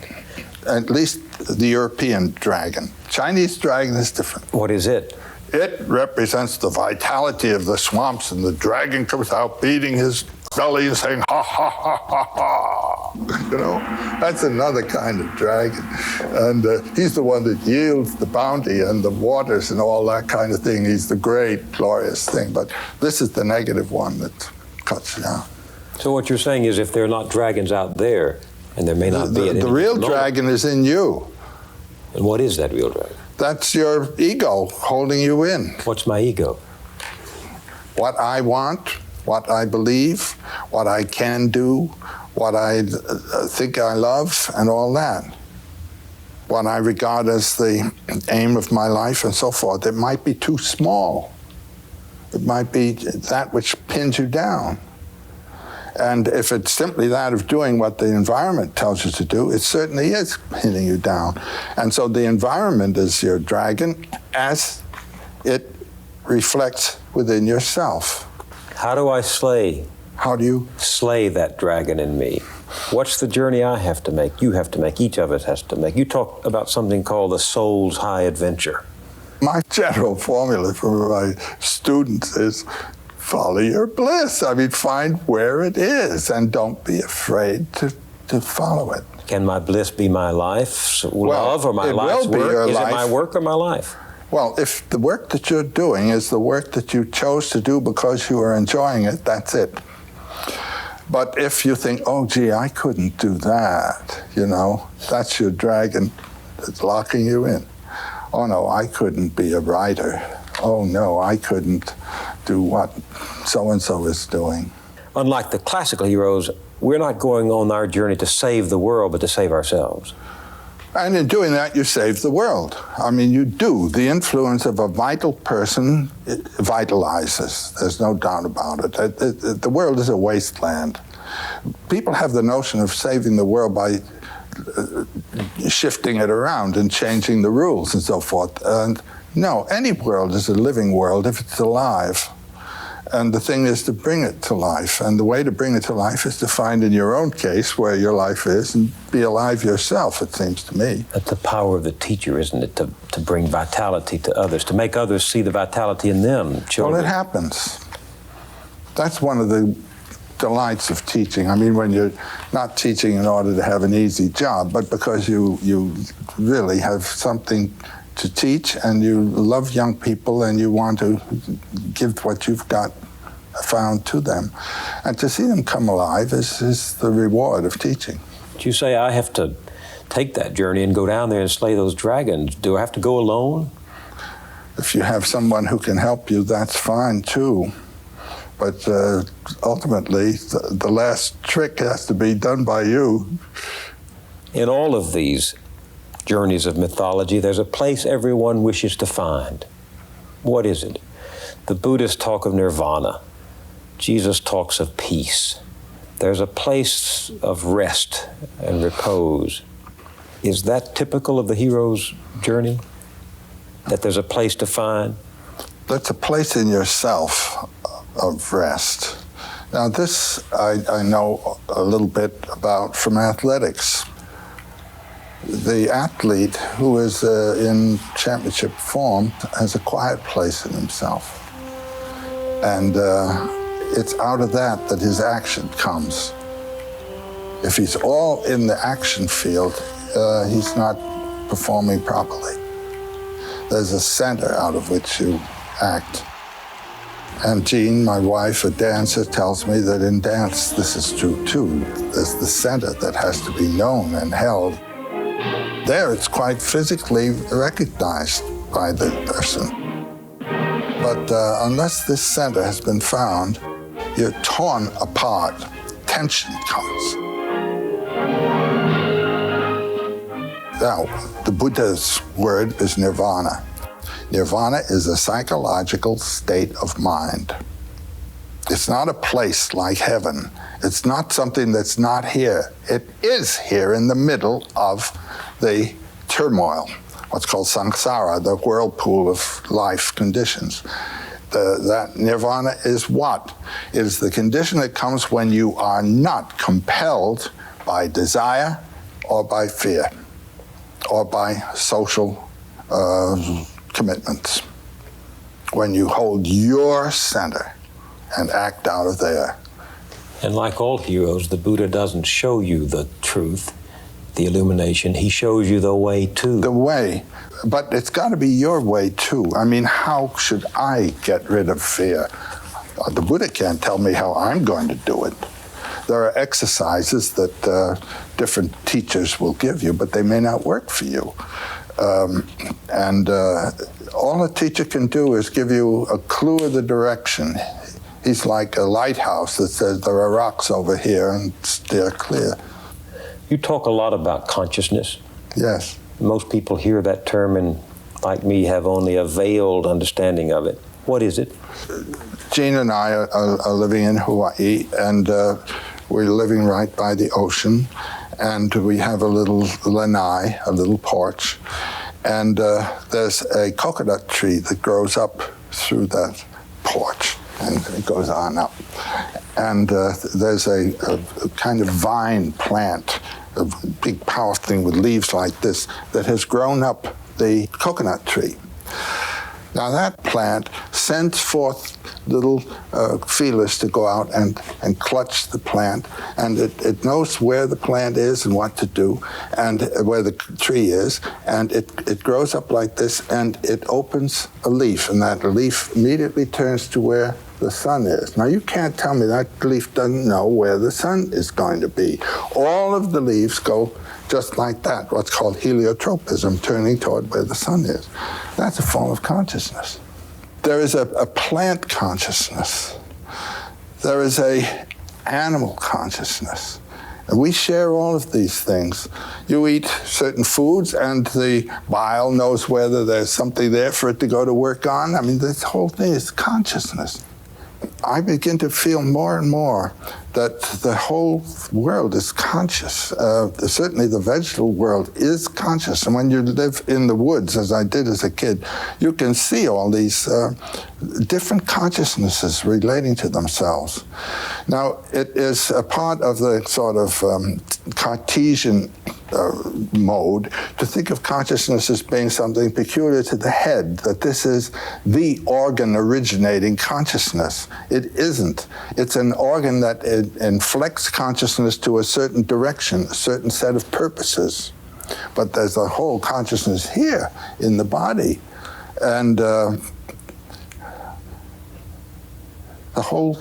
At least the European dragon. Chinese dragon is different. What is it? It represents the vitality of the swamps, and the dragon comes out beating his belly and saying, ha, ha, ha, ha, ha. You know, that's another kind of dragon. And he's the one that yields the bounty and the waters and all that kind of thing. He's the great, glorious thing. But this is the negative one that cuts down. So what you're saying is if there are not dragons out there, and there may not be the real dragon is in you. And what is that real dragon? That's your ego holding you in. What's my ego? What I want, what I believe, what I can do, what I think I love, and all that. What I regard as the aim of my life and so forth. It might be too small. It might be that which pins you down. And if it's simply that of doing what the environment tells you to do, it certainly is pinning you down. And so the environment is your dragon as it reflects within yourself. How do I slay? How do you slay that dragon in me? What's the journey I have to make, you have to make, each of us has to make? You talk about something called the soul's high adventure. My general formula for my students is follow your bliss. I mean, find where it is and don't be afraid to follow it. Can my bliss be my life's love or my life's work? Is it my work or my life? Well, if the work that you're doing is the work that you chose to do because you are enjoying it, that's it. But if you think, oh, gee, I couldn't do that, you know, that's your dragon that's locking you in. Oh, no, I couldn't be a writer. Oh, no, I couldn't do what so-and-so is doing. Unlike the classical heroes, we're not going on our journey to save the world, but to save ourselves. And in doing that, you save the world. I mean, you do. The influence of a vital person vitalizes. There's no doubt about it. The world is a wasteland. People have the notion of saving the world by shifting it around and changing the rules and so forth. And no, any world is a living world if it's alive. And the thing is to bring it to life. And the way to bring it to life is to find in your own case where your life is and be alive yourself, it seems to me. That's the power of the teacher, isn't it? To bring vitality to others, to make others see the vitality in them, children. Well, it happens. That's one of the delights of teaching. I mean, when you're not teaching in order to have an easy job, but because you really have something to teach, and you love young people, and you want to give what you've got found to them. And to see them come alive is the reward of teaching. You say I have to take that journey and go down there and slay those dragons. Do I have to go alone? If you have someone who can help you, that's fine too. But ultimately, the last trick has to be done by you. In all of these journeys of mythology, there's a place everyone wishes to find. What is it? The Buddhists talk of nirvana. Jesus talks of peace. There's a place of rest and repose. Is that typical of the hero's journey? That there's a place to find? That's a place in yourself of rest. Now this I know a little bit about from athletics. The athlete who is in championship form has a quiet place in himself. And it's out of that his action comes. If he's all in the action field, he's not performing properly. There's a center out of which you act. And Jean, my wife, a dancer, tells me that in dance this is true too. There's the center that has to be known and held. There it's quite physically recognized by the person. But unless this center has been found, you're torn apart. Tension comes. Now, the Buddha's word is nirvana. Nirvana is a psychological state of mind. It's not a place like heaven. It's not something that's not here. It is here in the middle of the turmoil, what's called samsara, the whirlpool of life conditions. That nirvana is what? It is the condition that comes when you are not compelled by desire or by fear or by social commitments. When you hold your center and act out of there. And like all heroes, the Buddha doesn't show you the truth, the illumination. He shows you the way to. The way. But it's got to be your way too. I mean, how should I get rid of fear? The Buddha can't tell me how I'm going to do it. There are exercises that different teachers will give you, but they may not work for you. All a teacher can do is give you a clue of the direction. He's like a lighthouse that says there are rocks over here and steer clear. You talk a lot about consciousness. Yes. Most people hear that term and, like me, have only a veiled understanding of it. What is it? Jean and I are living in Hawaii, and we're living right by the ocean, and we have a little lanai, a little porch, and there's a coconut tree that grows up through that porch, and it goes on up. And there's a kind of vine plant, a big powerful thing with leaves like this, that has grown up the coconut tree. Now that plant sends forth little feelers to go out and clutch the plant, and it knows where the plant is and what to do, and where the tree is, and it grows up like this, and it opens a leaf, and that leaf immediately turns to where the sun is. Now you can't tell me that leaf doesn't know where the sun is going to be. All of the leaves go just like that, what's called heliotropism, turning toward where the sun is. That's a form of consciousness. There is a plant consciousness. There is a animal consciousness. And we share all of these things. You eat certain foods and the bile knows whether there's something there for it to go to work on. I mean, this whole thing is consciousness. I begin to feel more and more that the whole world is conscious. Certainly the vegetable world is conscious. And when you live in the woods, as I did as a kid, you can see all these different consciousnesses relating to themselves. Now, it is a part of the sort of Cartesian mode to think of consciousness as being something peculiar to the head, that this is the organ originating consciousness. It isn't. It's an organ that inflects consciousness to a certain direction, a certain set of purposes. But there's a whole consciousness here in the body. And the whole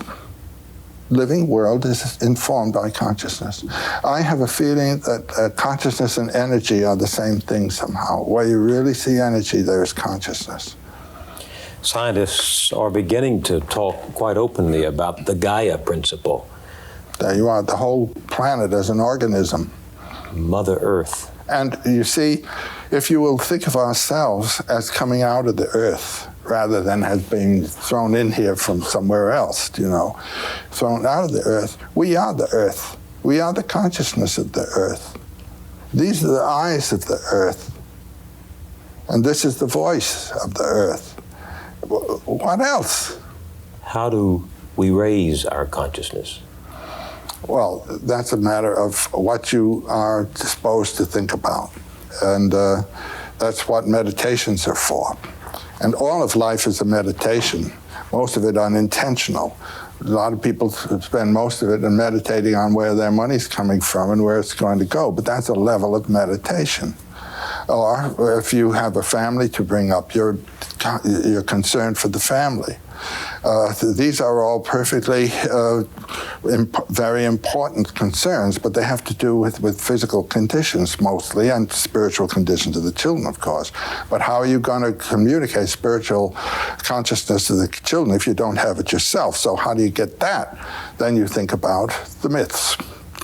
living world is informed by consciousness. I have a feeling that consciousness and energy are the same thing somehow. Where you really see energy, there is consciousness. scientists are beginning to talk quite openly about the Gaia principle. There you are, the whole planet as an organism. Mother Earth. And you see, if you will think of ourselves as coming out of the earth rather than as being thrown in here from somewhere else, thrown out of the earth, we are the earth. We are the consciousness of the earth. These are the eyes of the earth. And this is the voice of the earth. What else? How do we raise our consciousness? Well, that's a matter of what you are disposed to think about. And that's what meditations are for. And all of life is a meditation, most of it unintentional. A lot of people spend most of it in meditating on where their money's coming from and where it's going to go, but that's a level of meditation. Or if you have a family to bring up, you're concerned for the family. These are all perfectly very important concerns, but they have to do with physical conditions mostly, and spiritual conditions of the children, of course. But how are you going to communicate spiritual consciousness to the children if you don't have it yourself? So how do you get that? Then you think about the myths.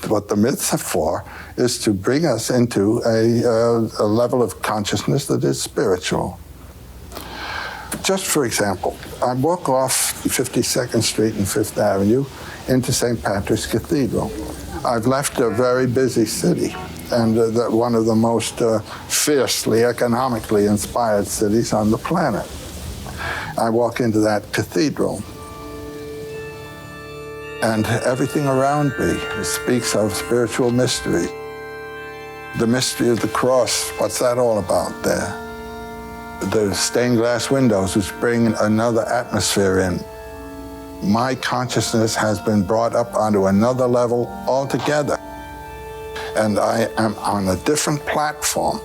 What the myths are for is to bring us into a level of consciousness that is spiritual. Just for example, I walk off 52nd Street and 5th Avenue into St. Patrick's Cathedral. I've left a very busy city and one of the most fiercely economically inspired cities on the planet. I walk into that cathedral and everything around me speaks of spiritual mystery. The mystery of the cross, what's that all about there? The stained glass windows which bring another atmosphere in. My consciousness has been brought up onto another level altogether. And I am on a different platform.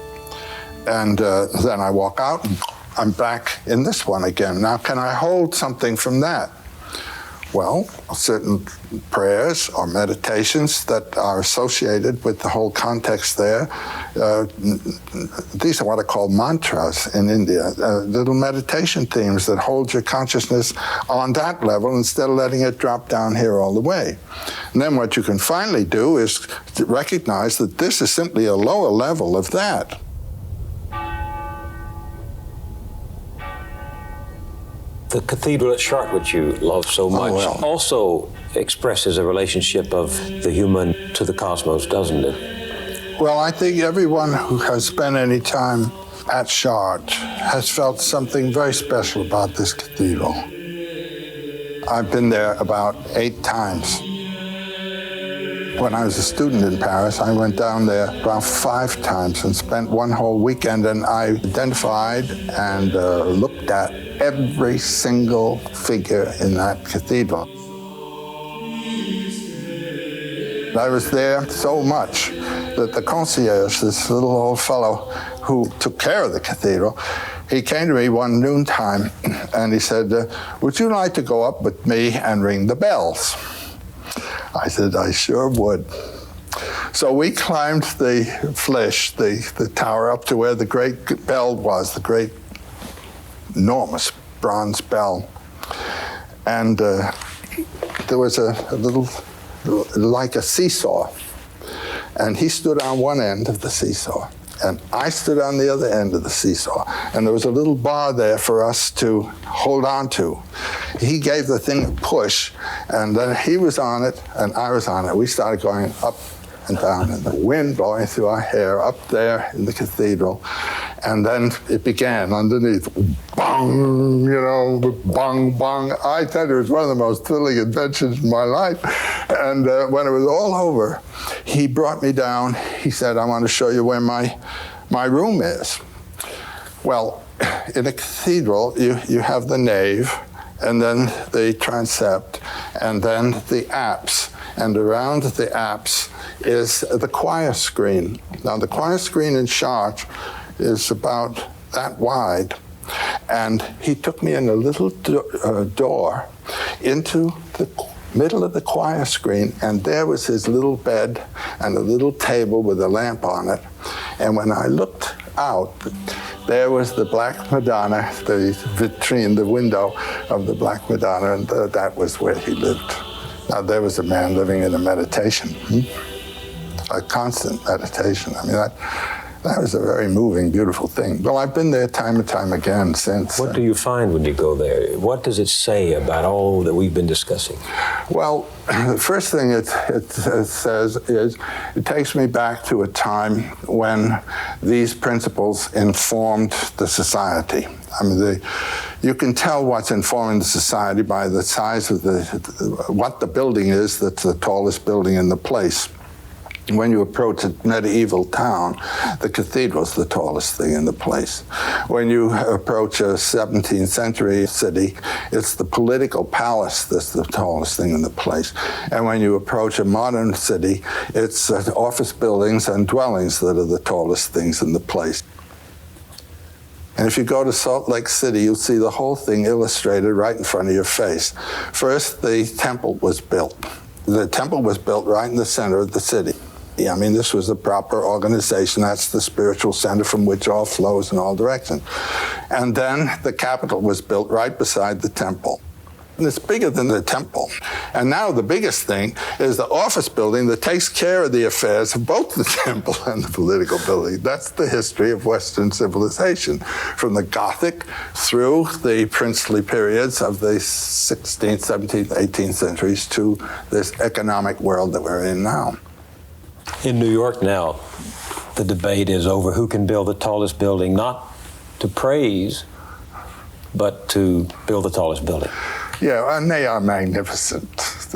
And then I walk out and I'm back in this one again. Now, can I hold something from that? Well, certain prayers or meditations that are associated with the whole context there. These are what are called mantras in India, little meditation themes that hold your consciousness on that level instead of letting it drop down here all the way. And then what you can finally do is to recognize that this is simply a lower level of that. The cathedral at Chartres, which you love so much, also expresses a relationship of the human to the cosmos, doesn't it? Well, I think everyone who has spent any time at Chartres has felt something very special about this cathedral. I've been there about 8 times. When I was a student in Paris, I went down there about 5 times and spent one whole weekend, and I identified and looked at every single figure in that cathedral. I was there so much that the concierge, this little old fellow who took care of the cathedral, he came to me one noontime and he said, would you like to go up with me and ring the bells? I said, I sure would. So we climbed the Flèche, the tower, up to where the great bell was, the great, enormous bronze bell. And there was a little, like a seesaw. And he stood on one end of the seesaw, and I stood on the other end of the seesaw. And there was a little bar there for us to hold on to. He gave the thing a push, and then he was on it, and I was on it. We started going up and down, and the wind blowing through our hair up there in the cathedral. And then it began underneath, bong, bong, bong. I tell you, it was one of the most thrilling adventures in my life. And when it was all over, he brought me down. He said, I want to show you where my room is. Well, in a cathedral, you have the nave, and then the transept, and then the apse. And around the apse is the choir screen. Now, the choir screen in Chartres is about that wide. And he took me in a little door into the middle of the choir screen, and there was his little bed and a little table with a lamp on it. And when I looked out, there was the Black Madonna, the vitrine, the window of the Black Madonna, and that was where he lived. Now, there was a man living in a meditation, a constant meditation. I mean, that was a very moving, beautiful thing. Well, I've been there time and time again since. What do you find when you go there? What does it say about all that we've been discussing? Well, the first thing it says is, it takes me back to a time when these principles informed the society. I mean, you can tell what's informing the society by the size of what the building is that's the tallest building in the place. When you approach a medieval town, the cathedral's the tallest thing in the place. When you approach a 17th century city, it's the political palace that's the tallest thing in the place. And when you approach a modern city, it's office buildings and dwellings that are the tallest things in the place. And if you go to Salt Lake City, you'll see the whole thing illustrated right in front of your face. First, the temple was built. The temple was built right in the center of the city. I mean, this was a proper organization. That's the spiritual center from which all flows in all directions. And then the Capitol was built right beside the temple. And it's bigger than the temple. And now the biggest thing is the office building that takes care of the affairs of both the temple and the political building. That's the history of Western civilization, from the Gothic through the princely periods of the 16th, 17th, 18th centuries to this economic world that we're in now. In New York now, the debate is over who can build the tallest building, not to praise, but to build the tallest building. Yeah, and they are magnificent.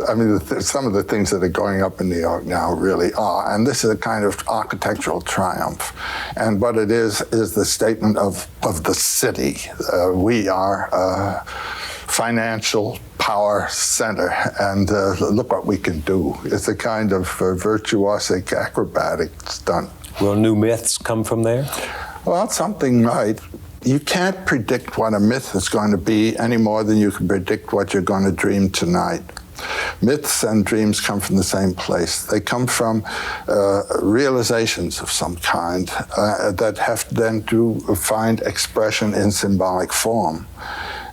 I mean, some of the things that are going up in New York now really are, and this is a kind of architectural triumph. And what it is the statement of the city. We are a financial power center, and look what we can do. It's a kind of virtuosic acrobatic stunt. Will new myths come from there? Well, something might. You can't predict what a myth is going to be any more than you can predict what you're going to dream tonight. Myths and dreams come from the same place. They come from realizations of some kind that have then to find expression in symbolic form.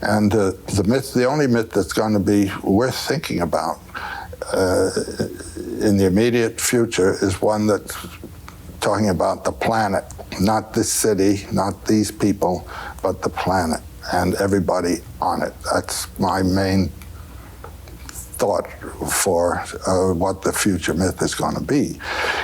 And the only myth that's going to be worth thinking about in the immediate future is one that's talking about the planet, not this city, not these people, but the planet and everybody on it. That's my main thought for what the future myth is going to be.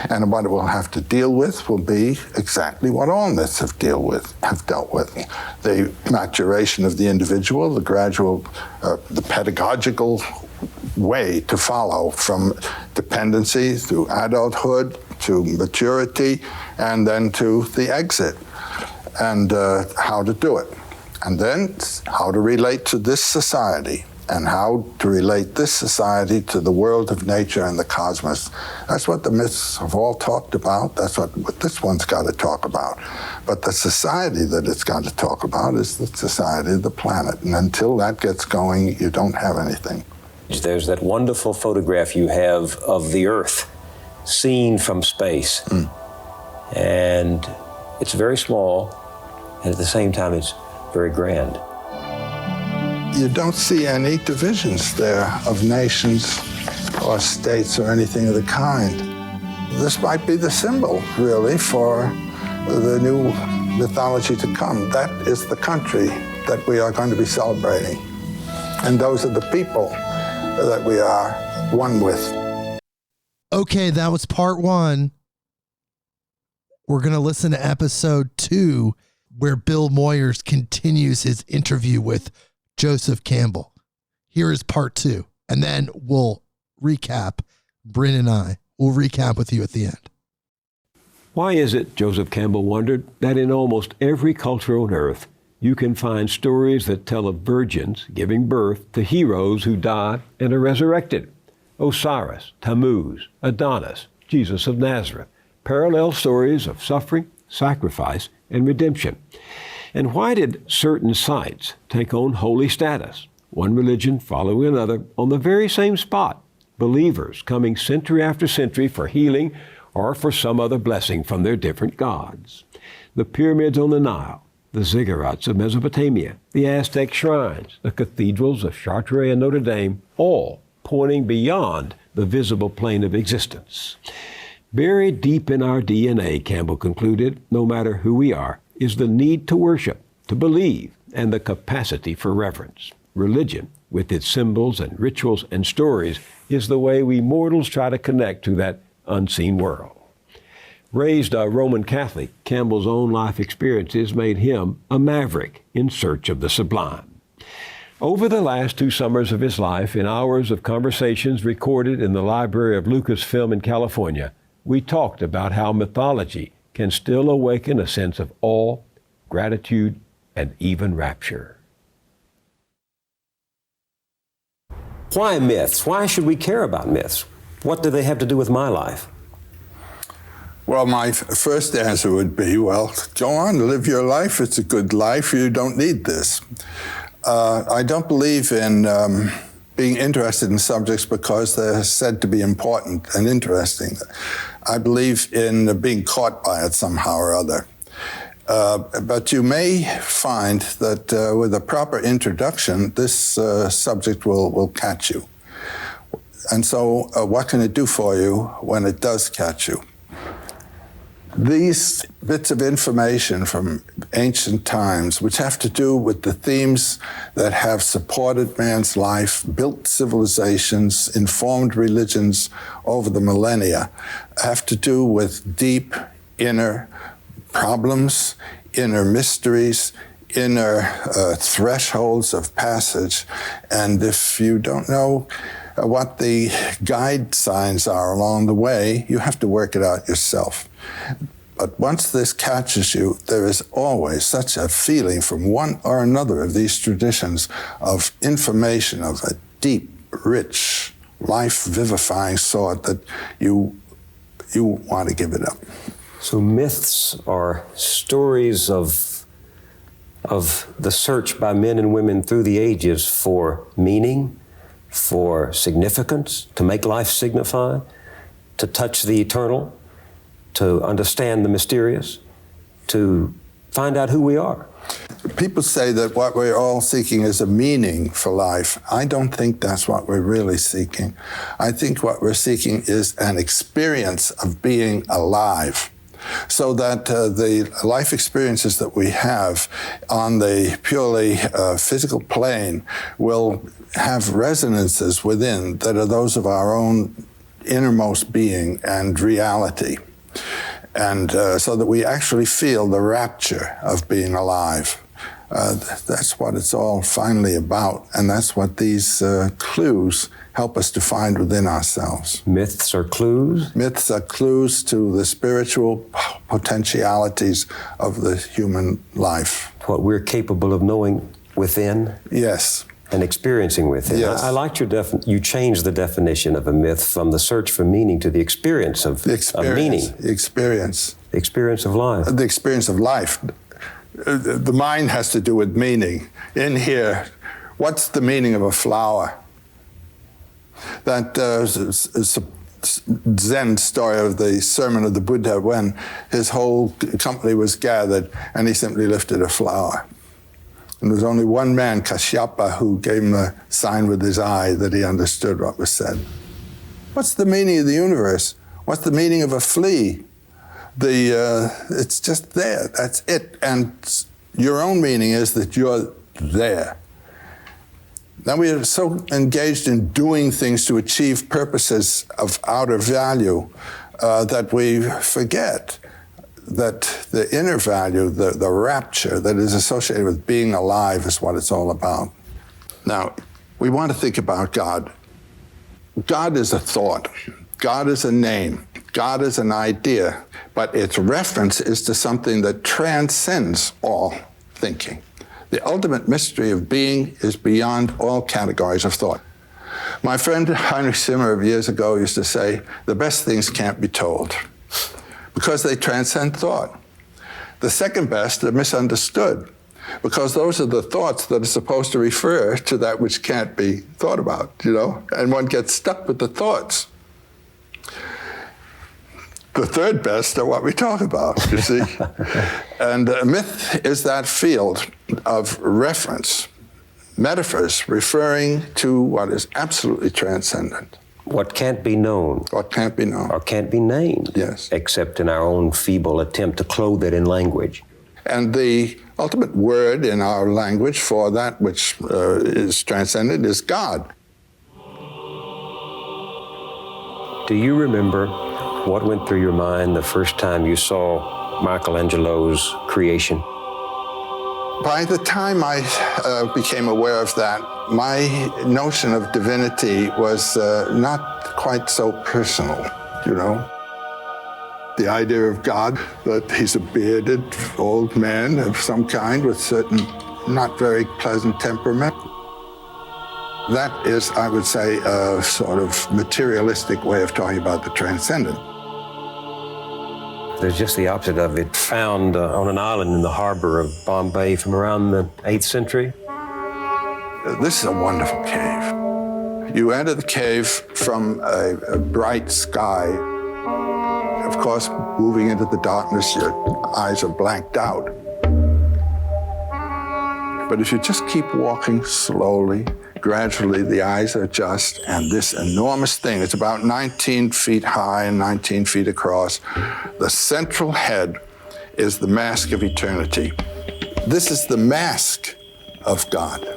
And what it will have to deal with will be exactly what all myths have dealt with. The maturation of the individual, the gradual, the pedagogical way to follow from dependency through adulthood to maturity and then to the exit, and how to do it. And then how to relate to this society, and how to relate this society to the world of nature and the cosmos. That's what the myths have all talked about. That's what this one's got to talk about. But the society that it's got to talk about is the society of the planet. And until that gets going, you don't have anything. There's that wonderful photograph you have of the Earth seen from space. And it's very small, and at the same time, it's very grand. You don't see any divisions there of nations or states or anything of the kind. This might be the symbol, really, for the new mythology to come. That is the country that we are going to be celebrating. And those are the people that we are one with. Okay, that was part 1. We're going to listen to episode 2, where Bill Moyers continues his interview with Joseph Campbell. Here is part 2, and then we'll recap. Brynn and I will recap with you at the end. Why is it, Joseph Campbell wondered, that in almost every culture on earth, you can find stories that tell of virgins giving birth to heroes who die and are resurrected? Osiris, Tammuz, Adonis, Jesus of Nazareth, parallel stories of suffering, sacrifice, and redemption. And why did certain sites take on holy status, one religion following another on the very same spot, believers coming century after century for healing or for some other blessing from their different gods? The pyramids on the Nile, the ziggurats of Mesopotamia, the Aztec shrines, the cathedrals of Chartres and Notre Dame, all pointing beyond the visible plane of existence. Buried deep in our DNA, Campbell concluded, no matter who we are, is the need to worship, to believe, and the capacity for reverence. Religion, with its symbols and rituals and stories, is the way we mortals try to connect to that unseen world. Raised a Roman Catholic, Campbell's own life experiences made him a maverick in search of the sublime. Over the last 2 summers of his life, in hours of conversations recorded in the library of Lucasfilm in California, we talked about how mythology can still awaken a sense of awe, gratitude, and even rapture. Why myths? Why should we care about myths? What do they have to do with my life? Well, my first answer would be, well, go on, live your life. It's a good life. You don't need this. I don't believe in being interested in subjects because they're said to be important and interesting. I believe in being caught by it somehow or other. But you may find that with a proper introduction, this subject will catch you. And so what can it do for you when it does catch you? These bits of information from ancient times, which have to do with the themes that have supported man's life, built civilizations, informed religions over the millennia, have to do with deep inner problems, inner mysteries, inner thresholds of passage. And if you don't know what the guide signs are along the way, you have to work it out yourself. But once this catches you, there is always such a feeling from one or another of these traditions of information of a deep, rich, life-vivifying sort that you want to give it up. So myths are stories of the search by men and women through the ages for meaning, for significance, to make life signify, to touch the eternal, to understand the mysterious, to find out who we are. People say that what we're all seeking is a meaning for life. I don't think that's what we're really seeking. I think what we're seeking is an experience of being alive, so that the life experiences that we have on the purely physical plane will have resonances within that are those of our own innermost being and reality. And so that we actually feel the rapture of being alive. That's what it's all finally about, and that's what these clues help us to find within ourselves. Myths are clues? Myths are clues to the spiritual potentialities of the human life. What we're capable of knowing within? Yes. And experiencing within. Yes. I liked you changed the definition of a myth from the search for meaning to the experience of meaning. The experience. The experience of life. The experience of life. The mind has to do with meaning. In here, what's the meaning of a flower? That Zen story of the sermon of the Buddha when his whole company was gathered and he simply lifted a flower. And there was only one man, Kashyapa, who gave him a sign with his eye that he understood what was said. What's the meaning of the universe? What's the meaning of a flea? It's just there, that's it. And your own meaning is that you're there. Now we are so engaged in doing things to achieve purposes of outer value that we forget that the inner value, the rapture that is associated with being alive is what it's all about. Now, we want to think about God. God is a thought. God is a name. God is an idea. But its reference is to something that transcends all thinking. The ultimate mystery of being is beyond all categories of thought. My friend Heinrich Zimmer of years ago used to say, the best things can't be told, because they transcend thought. The second best are misunderstood, because those are the thoughts that are supposed to refer to that which can't be thought about, and one gets stuck with the thoughts. The third best are what we talk about, you see. And myth is that field of reference, metaphors referring to what is absolutely transcendent. What can't be known. What can't be known. Or can't be named. Yes. Except in our own feeble attempt to clothe it in language. And the ultimate word in our language for that which is transcendent is God. Do you remember what went through your mind the first time you saw Michelangelo's creation? By the time I became aware of that, my notion of divinity was not quite so personal, you know. The idea of God, that he's a bearded old man of some kind with certain not very pleasant temperament. That is, I would say, a sort of materialistic way of talking about the transcendent. There's just the opposite of it, found on an island in the harbor of Bombay from around the 8th century. This is a wonderful cave. You enter the cave from a bright sky. Of course, moving into the darkness, your eyes are blanked out. But if you just keep walking slowly, gradually the eyes adjust, and this enormous thing, it's about 19 feet high and 19 feet across. The central head is the mask of eternity. This is the mask of God.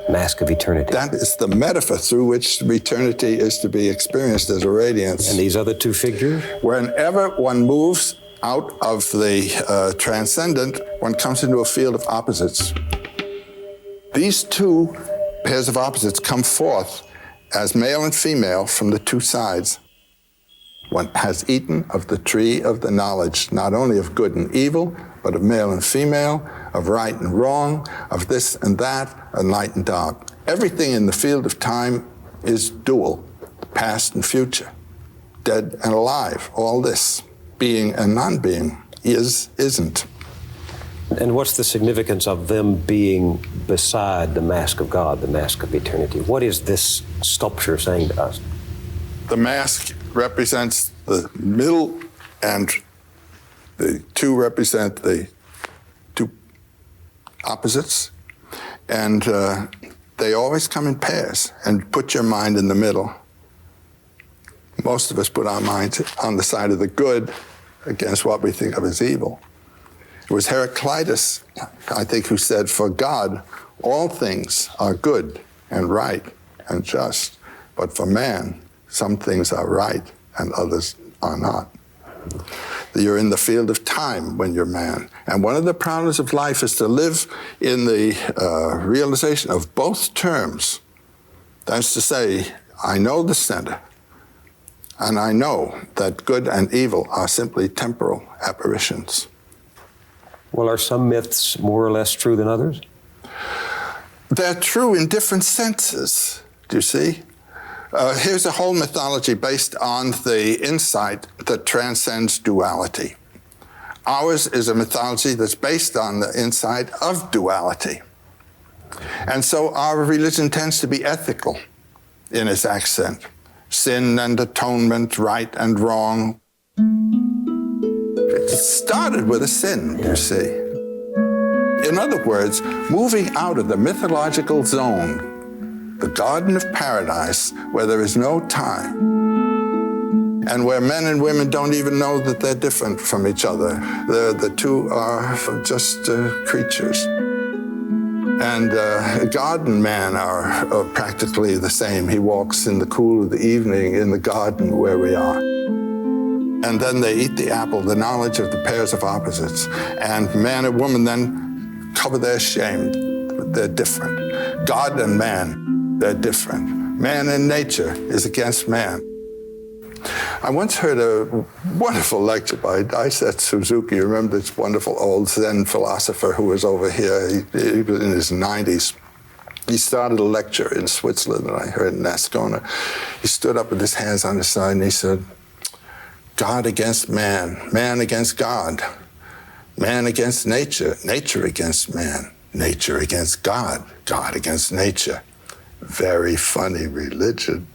Mask of eternity. That is the metaphor through which eternity is to be experienced as a radiance. And these other two figures? Whenever one moves out of the transcendent, one comes into a field of opposites. These two pairs of opposites come forth as male and female from the two sides. One has eaten of the tree of the knowledge, not only of good and evil, but of male and female, of right and wrong, of this and that, of light and dark. Everything in the field of time is dual, past and future, dead and alive. All this, being and non-being, is, isn't. And what's the significance of them being beside the mask of God, the mask of eternity? What is this sculpture saying to us? The mask represents the middle, and the two represent the two opposites. And they always come in pairs. And put your mind in the middle. Most of us put our minds on the side of the good against what we think of as evil. It was Heraclitus, I think, who said, "For God, all things are good and right and just, but for man, some things are right and others are not." You're in the field of time when you're man. And one of the problems of life is to live in the realization of both terms. That's to say, I know the center, and I know that good and evil are simply temporal apparitions. Well, are some myths more or less true than others? They're true in different senses, do you see? Here's a whole mythology based on the insight that transcends duality. Ours is a mythology that's based on the insight of duality. And so our religion tends to be ethical in its accent. Sin and atonement, right and wrong. It started with a sin, you see. In other words, moving out of the mythological zone, the Garden of Paradise, where there is no time, and where men and women don't even know that they're different from each other. The two are just creatures. And God and man are practically the same. He walks in the cool of the evening in the garden where we are. And then they eat the apple, the knowledge of the pairs of opposites. And man and woman then cover their shame. They're different. God and man, they're different. Man in nature is against man. I once heard a wonderful lecture by Daisetsu Suzuki. You remember this wonderful old Zen philosopher who was over here? He was in his 90s. He started a lecture in Switzerland, and I heard in Ascona. He stood up with his hands on his side, and he said, God against man, man against God, man against nature, nature against man, nature against God, God against nature. Very funny religion.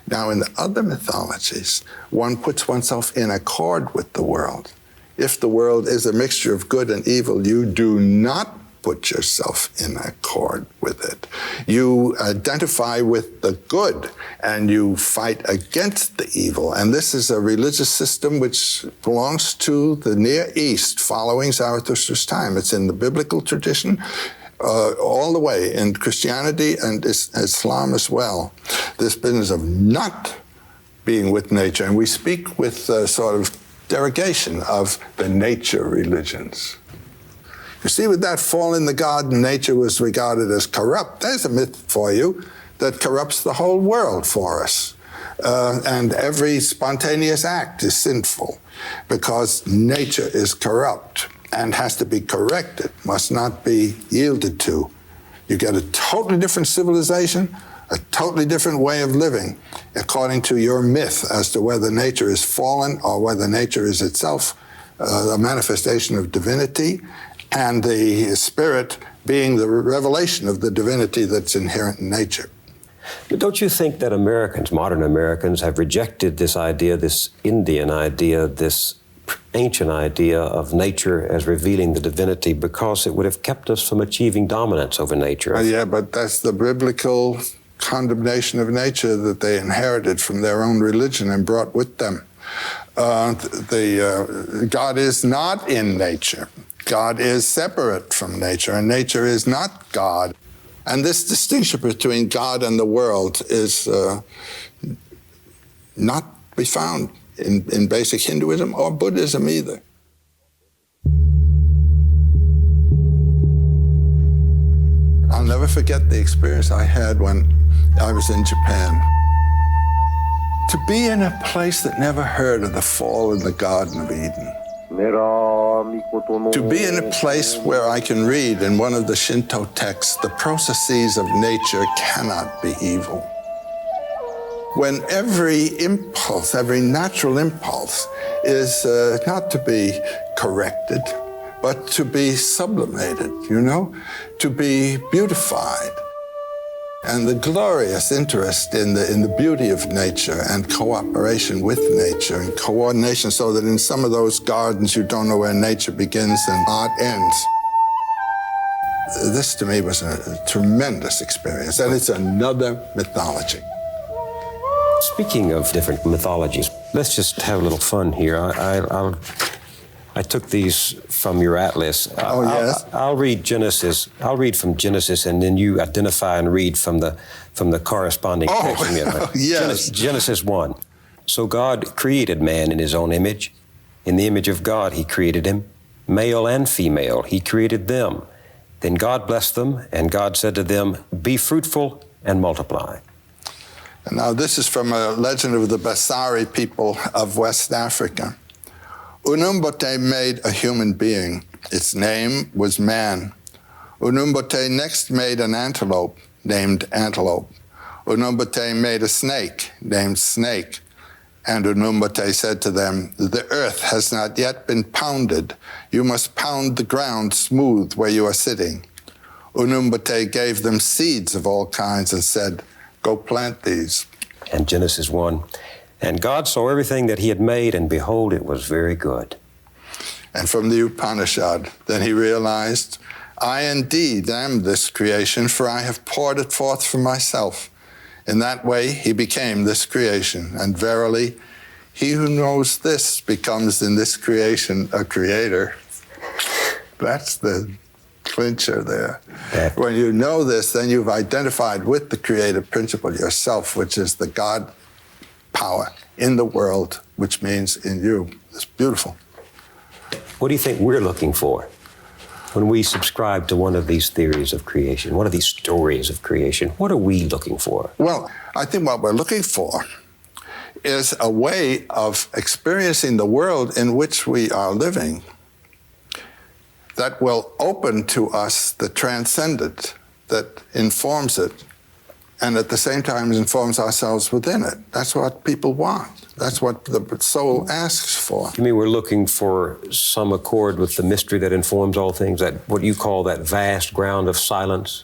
Now, in the other mythologies, one puts oneself in accord with the world. If the world is a mixture of good and evil, you do not put yourself in accord with it. You identify with the good and you fight against the evil. And this is a religious system which belongs to the Near East following Zarathustra's time. It's in the biblical tradition all the way in Christianity and Islam as well. This business of not being with nature. And we speak with sort of derogation of the nature religions. You see, with that fall in the garden, nature was regarded as corrupt. There's a myth for you that corrupts the whole world for us. And every spontaneous act is sinful because nature is corrupt and has to be corrected, must not be yielded to. You get a totally different civilization, a totally different way of living, according to your myth as to whether nature is fallen or whether nature is itself a manifestation of divinity, and the spirit being the revelation of the divinity that's inherent in nature. But don't you think that Americans, modern Americans, have rejected this idea, this Indian idea, this ancient idea of nature as revealing the divinity because it would have kept us from achieving dominance over nature? Yeah, but that's the biblical condemnation of nature that they inherited from their own religion and brought with them. God is not in nature. God is separate from nature, and nature is not God. And this distinction between God and the world is not to be found in basic Hinduism or Buddhism either. I'll never forget the experience I had when I was in Japan. To be in a place that never heard of the fall in the Garden of Eden. To be in a place where I can read in one of the Shinto texts, the processes of nature cannot be evil. When every impulse, every natural impulse is not to be corrected, but to be sublimated, to be beautified. And the glorious interest in the beauty of nature and cooperation with nature and coordination so that in some of those gardens you don't know where nature begins and art ends. This to me was a tremendous experience, and it's another mythology. Speaking of different mythologies, let's just have a little fun here. I took these from your atlas. Yes. I'll read Genesis. I'll read from Genesis, and then you identify and read from the corresponding text. Yes. Genesis 1. So God created man in his own image. In the image of God he created him. Male and female he created them. Then God blessed them, and God said to them, "Be fruitful and multiply." And now this is from a legend of the Basari people of West Africa. Unumbote made a human being. Its name was man. Unumbote next made an antelope named Antelope. Unumbote made a snake named Snake. And Unumbote said to them, "The earth has not yet been pounded. You must pound the ground smooth where you are sitting." Unumbote gave them seeds of all kinds and said, "Go plant these." And Genesis 1. And God saw everything that he had made, and behold, it was very good. And from the Upanishad, then he realized, "I indeed am this creation, for I have poured it forth from myself." In that way, he became this creation. And verily, he who knows this becomes in this creation a creator. That's the clincher there. When you know this, then you've identified with the creative principle yourself, which is the God power in the world, which means in you. It's beautiful. What do you think we're looking for when we subscribe to one of these theories of creation, one of these stories of creation? What are we looking for? Well, I think what we're looking for is a way of experiencing the world in which we are living that will open to us the transcendent that informs it, and at the same time informs ourselves within it. That's what people want. That's what the soul asks for. You mean we're looking for some accord with the mystery that informs all things, that what you call that vast ground of silence,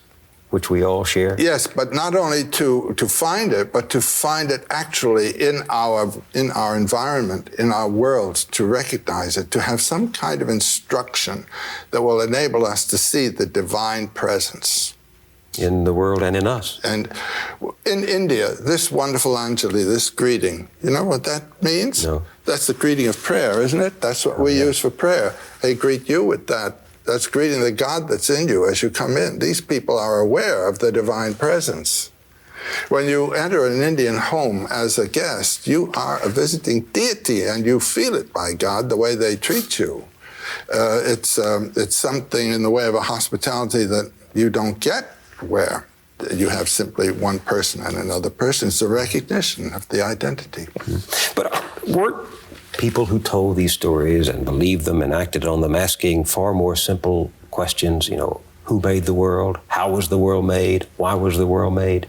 which we all share? Yes, but not only to find it, but to find it actually in our environment, in our world, to recognize it, to have some kind of instruction that will enable us to see the divine presence. In the world and in us. And in India, this wonderful Anjali, this greeting, you know what that means? No. That's the greeting of prayer, isn't it? That's what we use for prayer. They greet you with that. That's greeting the God that's in you as you come in. These people are aware of the divine presence. When you enter an Indian home as a guest, you are a visiting deity, and you feel it by God the way they treat you. It's something in the way of a hospitality that you don't get where you have simply one person and another person. It's a recognition of the identity. But weren't people who told these stories and believed them and acted on them asking far more simple questions, you know, who made the world? How was the world made? Why was the world made?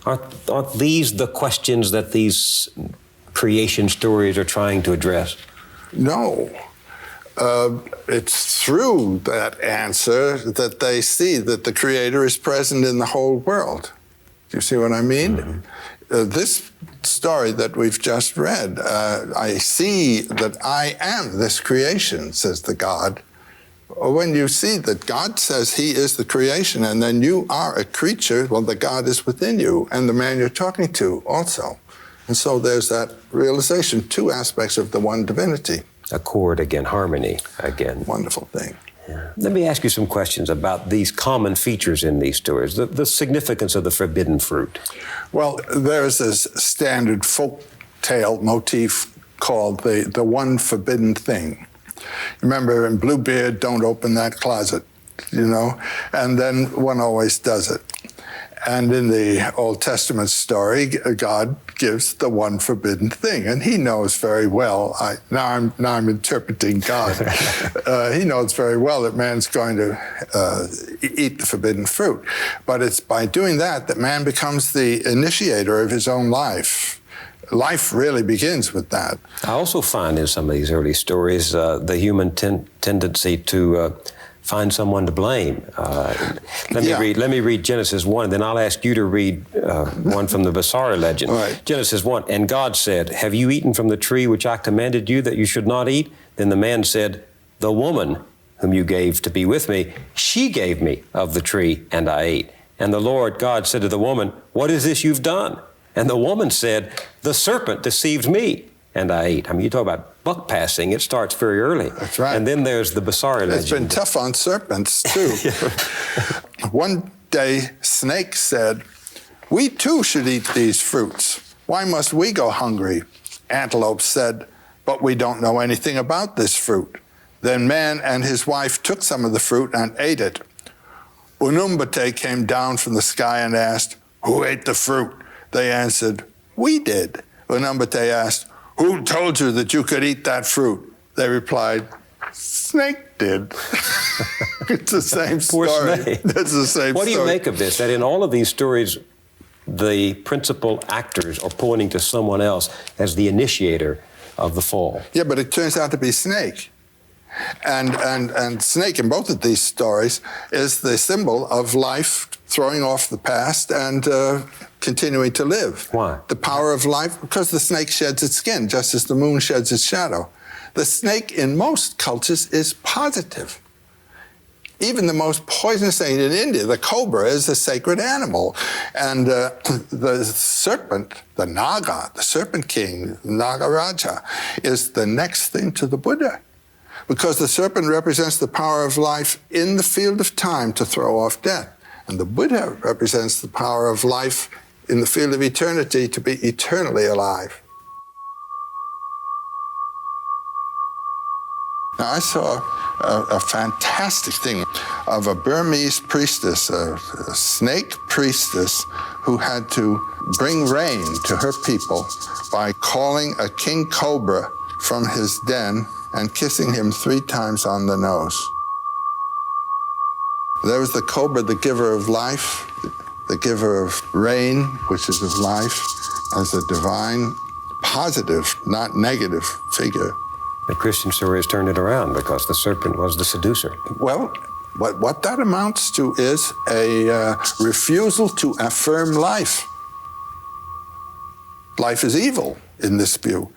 Aren't these the questions that these creation stories are trying to address? No. It's through that answer that they see that the Creator is present in the whole world. Do you see what I mean? Mm-hmm. This story that we've just read, I see that I am this creation, says the God. When you see that God says He is the creation, and then you are a creature, well, the God is within you, and the man you're talking to also. And so there's that realization, two aspects of the one divinity. Accord again, harmony again. Wonderful thing. Yeah. Let me ask you some questions about these common features in these stories, the significance of the forbidden fruit. Well, there's this standard folk tale motif called the one forbidden thing. Remember in Bluebeard, don't open that closet, you know? And then one always does it. And in the Old Testament story, God gives the one forbidden thing, and He knows very well. Now I'm interpreting God. He knows very well that man's going to eat the forbidden fruit, but it's by doing that man becomes the initiator of his own life. Life really begins with that. I also find in some of these early stories the human tendency to find someone to blame. Let me read Genesis 1, and then I'll ask you to read one from the Basari legend. Right. Genesis 1, and God said, have you eaten from the tree which I commanded you that you should not eat? Then the man said, the woman whom you gave to be with me, she gave me of the tree, and I ate. And the Lord God said to the woman, what is this you've done? And the woman said, the serpent deceived me, and I ate. I mean, you talk about buck passing, it starts very early. That's right. And then there's the Basari legend. It's been tough on serpents, too. One day, Snake said, we too should eat these fruits. Why must we go hungry? Antelope said, but we don't know anything about this fruit. Then man and his wife took some of the fruit and ate it. Unumbate came down from the sky and asked, who ate the fruit? They answered, we did. Unumbate asked, who told you that you could eat that fruit? They replied, Snake did. It's the same Poor story. Snake. It's the same What do you story. make of this? That in all of these stories, the principal actors are pointing to someone else as the initiator of the fall. Yeah, but it turns out to be Snake. And Snake in both of these stories is the symbol of life throwing off the past and continuing to live. Why? The power of life, because the snake sheds its skin, just as the moon sheds its shadow. The snake in most cultures is positive. Even the most poisonous thing in India, the cobra, is a sacred animal. And the serpent, the Naga, the serpent king, Nagaraja, is the next thing to the Buddha. Because the serpent represents the power of life in the field of time to throw off death. And the Buddha represents the power of life in the field of eternity to be eternally alive. Now, I saw a fantastic thing of a Burmese priestess, a snake priestess, who had to bring rain to her people by calling a king cobra from his den and kissing him 3 times on the nose. There was the cobra, the giver of life, the giver of rain, which is of life, as a divine, positive, not negative figure. The Christian story has turned it around because the serpent was the seducer. Well, But what that amounts to is a refusal to affirm life. Life is evil in this view.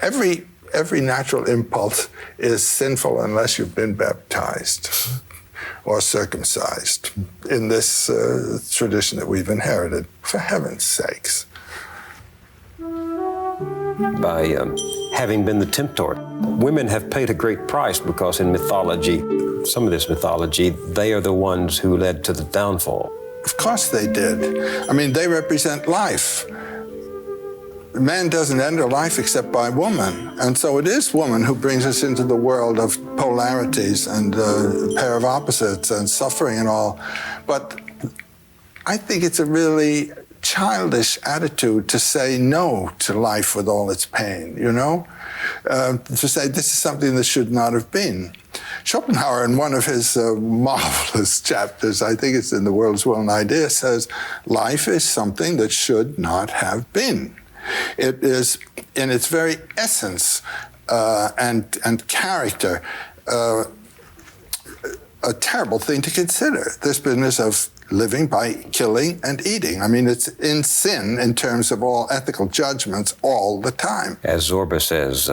Every natural impulse is sinful unless you've been baptized or circumcised in this tradition that we've inherited, for heaven's sakes. By having been the tempter, women have paid a great price because in mythology, some of this mythology, they are the ones who led to the downfall. Of course they did. I mean, they represent life. Man doesn't enter life except by woman. And so it is woman who brings us into the world of polarities and a pair of opposites and suffering and all. But I think it's a really childish attitude to say no to life with all its pain, you know? To say this is something that should not have been. Schopenhauer, in one of his marvelous chapters, I think it's in The World's Will and Idea, says, life is something that should not have been. It is, in its very essence and character, a terrible thing to consider, this business of living by killing and eating. I mean, it's in sin in terms of all ethical judgments all the time. As Zorba says,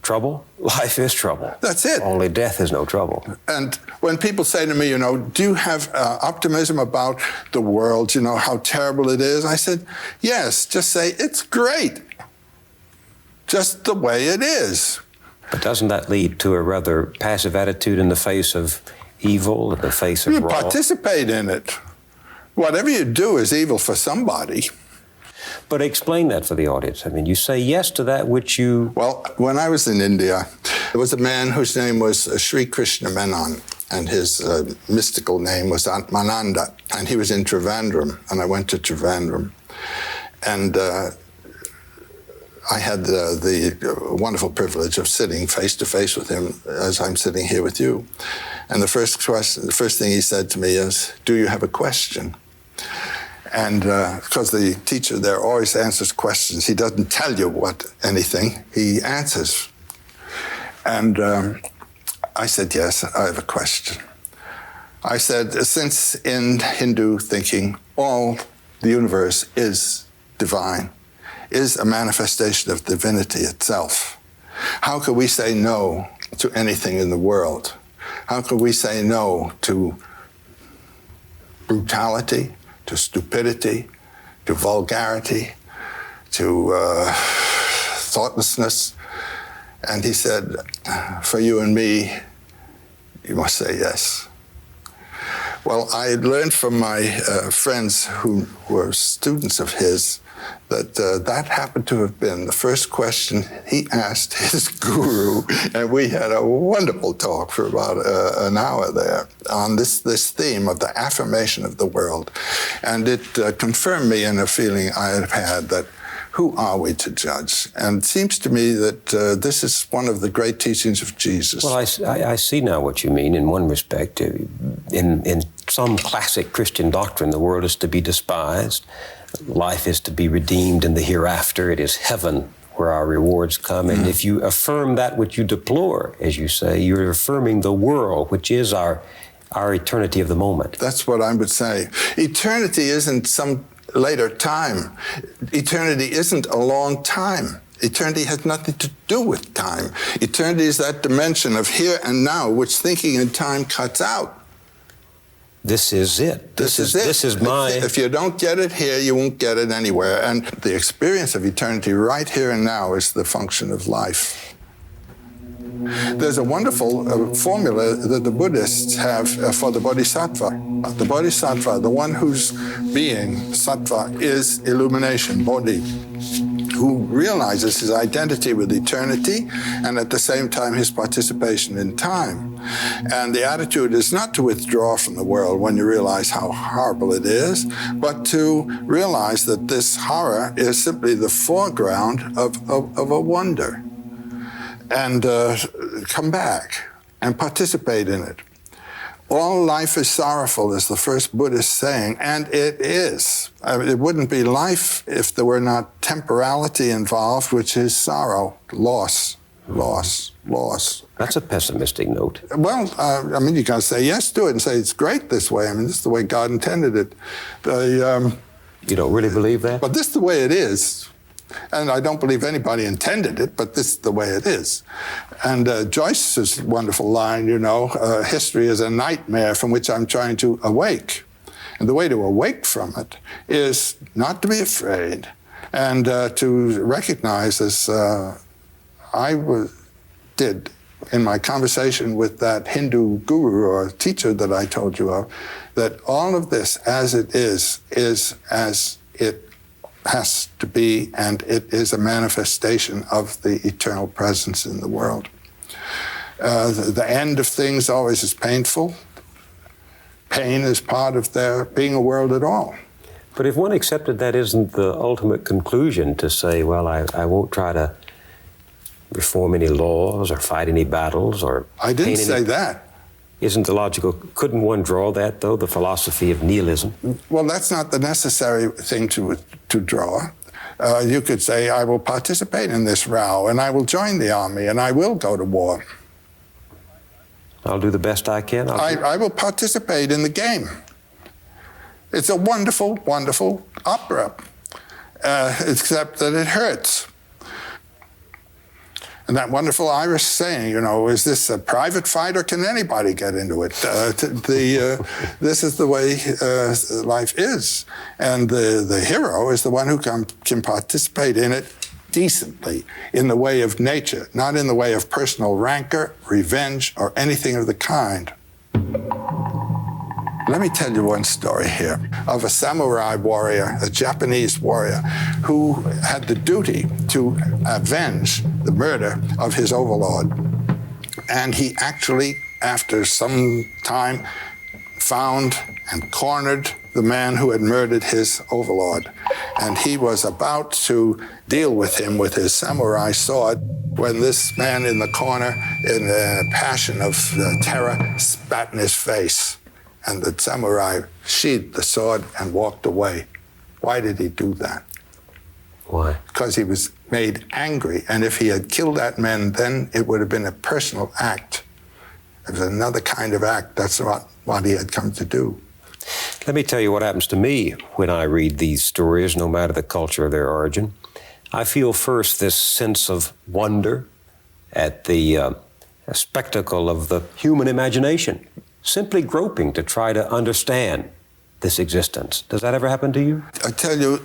trouble? Life is trouble. That's it. Only death is no trouble. And when people say to me, do you have optimism about the world, how terrible it is? I said, yes, just say it's great. Just the way it is. But doesn't that lead to a rather passive attitude in the face of evil, in the face of wrong? You participate in it. Whatever you do is evil for somebody. But explain that for the audience. I mean, you say yes to that which you... Well, when I was in India, there was a man whose name was Sri Krishna Menon, and his mystical name was Atmananda, and he was in Trivandrum, and I went to Trivandrum. And I had the wonderful privilege of sitting face to face with him as I'm sitting here with you. And the first thing he said to me is, "Do you have a question?" And because the teacher there always answers questions, he doesn't tell you anything, he answers. And I said, yes, I have a question. I said, since in Hindu thinking, all the universe is divine, is a manifestation of divinity itself, how could we say no to anything in the world? How could we say no to brutality, to stupidity, to vulgarity, to thoughtlessness? And he said, for you and me, you must say yes. Well, I had learned from my friends who were students of his that that happened to have been the first question he asked his guru, and we had a wonderful talk for about an hour there on this theme of the affirmation of the world. And it confirmed me in a feeling I had had that who are we to judge? And it seems to me that this is one of the great teachings of Jesus. Well, I see now what you mean in one respect. In some classic Christian doctrine, the world is to be despised. Life is to be redeemed in the hereafter. It is heaven where our rewards come. And if you affirm that which you deplore, as you say, you're affirming the world, which is our eternity of the moment. That's what I would say. Eternity isn't some later time. Eternity isn't a long time. Eternity has nothing to do with time. Eternity is that dimension of here and now, which thinking in time cuts out. This is it. This is it. This is my... If you don't get it here, you won't get it anywhere. And the experience of eternity right here and now is the function of life. There's a wonderful formula that the Buddhists have for the bodhisattva. The bodhisattva, the one whose being, sattva, is illumination, bodhi, who realizes his identity with eternity and at the same time his participation in time. And the attitude is not to withdraw from the world when you realize how horrible it is, but to realize that this horror is simply the foreground of a wonder. And come back and participate in it. All life is sorrowful is the first Buddhist saying, and it is. It wouldn't be life if there were not temporality involved, which is sorrow, loss. loss. That's a pessimistic note. Well, I mean, you can say yes to it and say it's great this way. I mean, this is the way God intended it. You don't really believe that? But this is the way it is. And I don't believe anybody intended it, but this is the way it is. And Joyce's wonderful line, you know, history is a nightmare from which I'm trying to awake. And the way to awake from it is not to be afraid and to recognize, as did in my conversation with that Hindu guru or teacher that I told you of, that all of this as it is as it has to be, and it is a manifestation of the eternal presence in the world. The end of things always is painful. Pain is part of there being a world at all. But if one accepted that isn't the ultimate conclusion, to say, well, I won't try to reform any laws or fight any battles or... I didn't say that. Isn't the logical... Couldn't one draw that, though, the philosophy of nihilism? Well, that's not the necessary thing to draw. You could say, I will participate in this row, and I will join the army, and I will go to war. I'll do the best I can. I will participate in the game. It's a wonderful, wonderful opera, except that it hurts. And that wonderful Irish saying, you know, is this a private fight or can anybody get into it? This is the way life is. And the hero is the one who can participate in it decently, in the way of nature, not in the way of personal rancor, revenge, or anything of the kind. Let me tell you one story here of a samurai warrior, a Japanese warrior, who had the duty to avenge the murder of his overlord. And he actually, after some time, found and cornered the man who had murdered his overlord. And he was about to deal with him with his samurai sword when this man in the corner, in a passion of terror, spat in his face. And the samurai sheathed the sword and walked away. Why did he do that? Why? Because he was made angry. And if he had killed that man, then it would have been a personal act. It was another kind of act. That's what he had come to do. Let me tell you what happens to me when I read these stories, no matter the culture of their origin. I feel first this sense of wonder at the spectacle of the human imagination, simply groping to try to understand this existence. Does that ever happen to you? I tell you,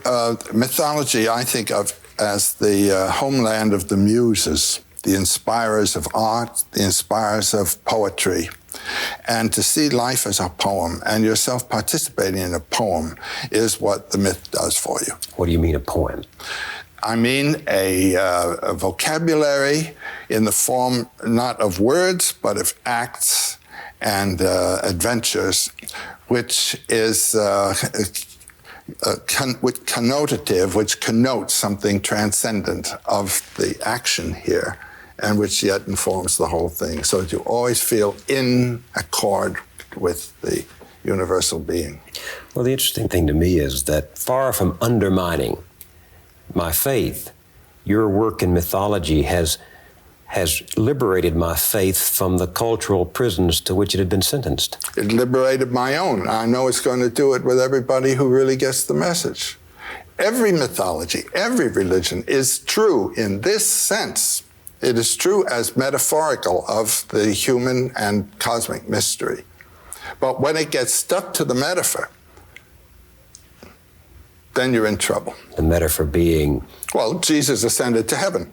mythology I think of as the homeland of the muses, the inspirers of art, the inspirers of poetry. And to see life as a poem and yourself participating in a poem is what the myth does for you. What do you mean a poem? I mean a vocabulary in the form not of words, but of acts and adventures, which is connotative, which connotes something transcendent of the action here, and which yet informs the whole thing, so that you always feel in accord with the universal being. Well, the interesting thing to me is that far from undermining my faith, your work in mythology has liberated my faith from the cultural prisons to which it had been sentenced. It liberated my own. I know it's going to do it with everybody who really gets the message. Every mythology, every religion is true in this sense. It is true as metaphorical of the human and cosmic mystery. But when it gets stuck to the metaphor, then you're in trouble. The metaphor being? Well, Jesus ascended to heaven.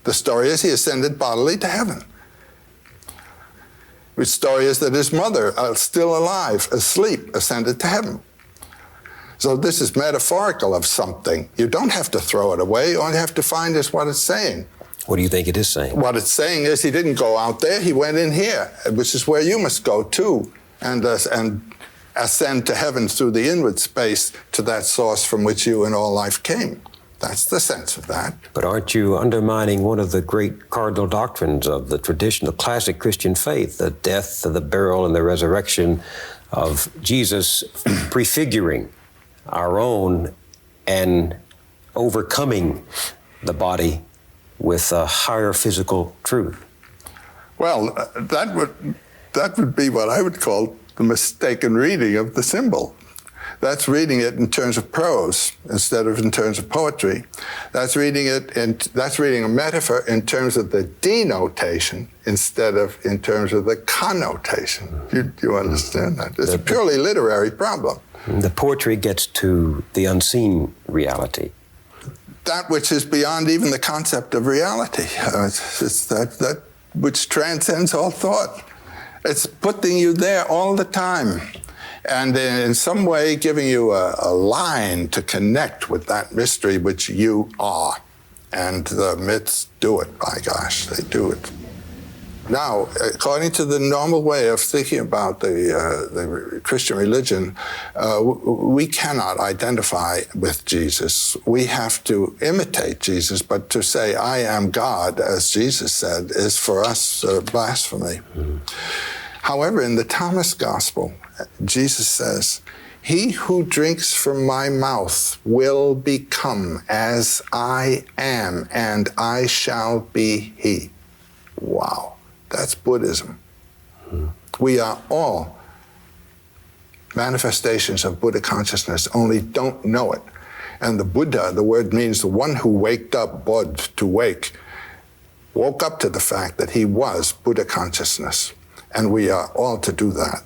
The story is he ascended bodily to heaven. The story is that his mother, still alive, asleep, ascended to heaven. So this is metaphorical of something. You don't have to throw it away. All you have to find is what it's saying. What do you think it is saying? What it's saying is he didn't go out there, he went in here, which is where you must go too, and ascend to heaven through the inward space to that source from which you and all life came. That's the sense of that. But aren't you undermining one of the great cardinal doctrines of the tradition, the classic Christian faith, the death, the burial, and the resurrection of Jesus prefiguring our own and overcoming the body with a higher physical truth? Well, that would be what I would call the mistaken reading of the symbol. That's reading it in terms of prose instead of in terms of poetry. That's reading a metaphor in terms of the denotation instead of in terms of the connotation. Do you understand that? It's a purely literary problem. The poetry gets to the unseen reality. That which is beyond even the concept of reality. It's that which transcends all thought. It's putting you there all the time. And in some way giving you a line to connect with that mystery which you are. And the myths do it, by gosh, they do it. Now, according to the normal way of thinking about the Christian religion, we cannot identify with Jesus. We have to imitate Jesus, but to say, I am God, as Jesus said, is for us blasphemy. Mm-hmm. However, in the Thomas Gospel, Jesus says, he who drinks from my mouth will become as I am, and I shall be he. Wow, that's Buddhism. We are all manifestations of Buddha consciousness, only don't know it. And the Buddha, the word means the one who waked up, bod, to wake, woke up to the fact that he was Buddha consciousness. And we are all to do that.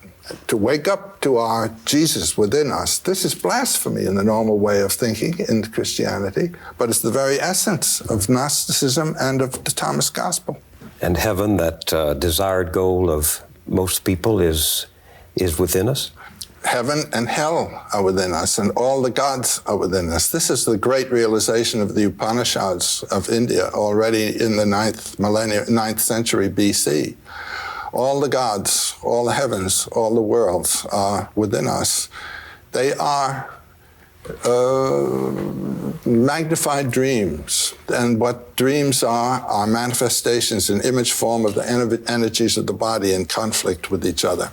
To wake up to our Jesus within us. This is blasphemy in the normal way of thinking in Christianity, but it's the very essence of Gnosticism and of the Thomas Gospel. And heaven, that desired goal of most people, is within us? Heaven and hell are within us, and all the gods are within us. This is the great realization of the Upanishads of India already in the 9th century BC. All the gods, all the heavens, all the worlds are within us. They are magnified dreams. And what dreams are manifestations in image form of the energies of the body in conflict with each other.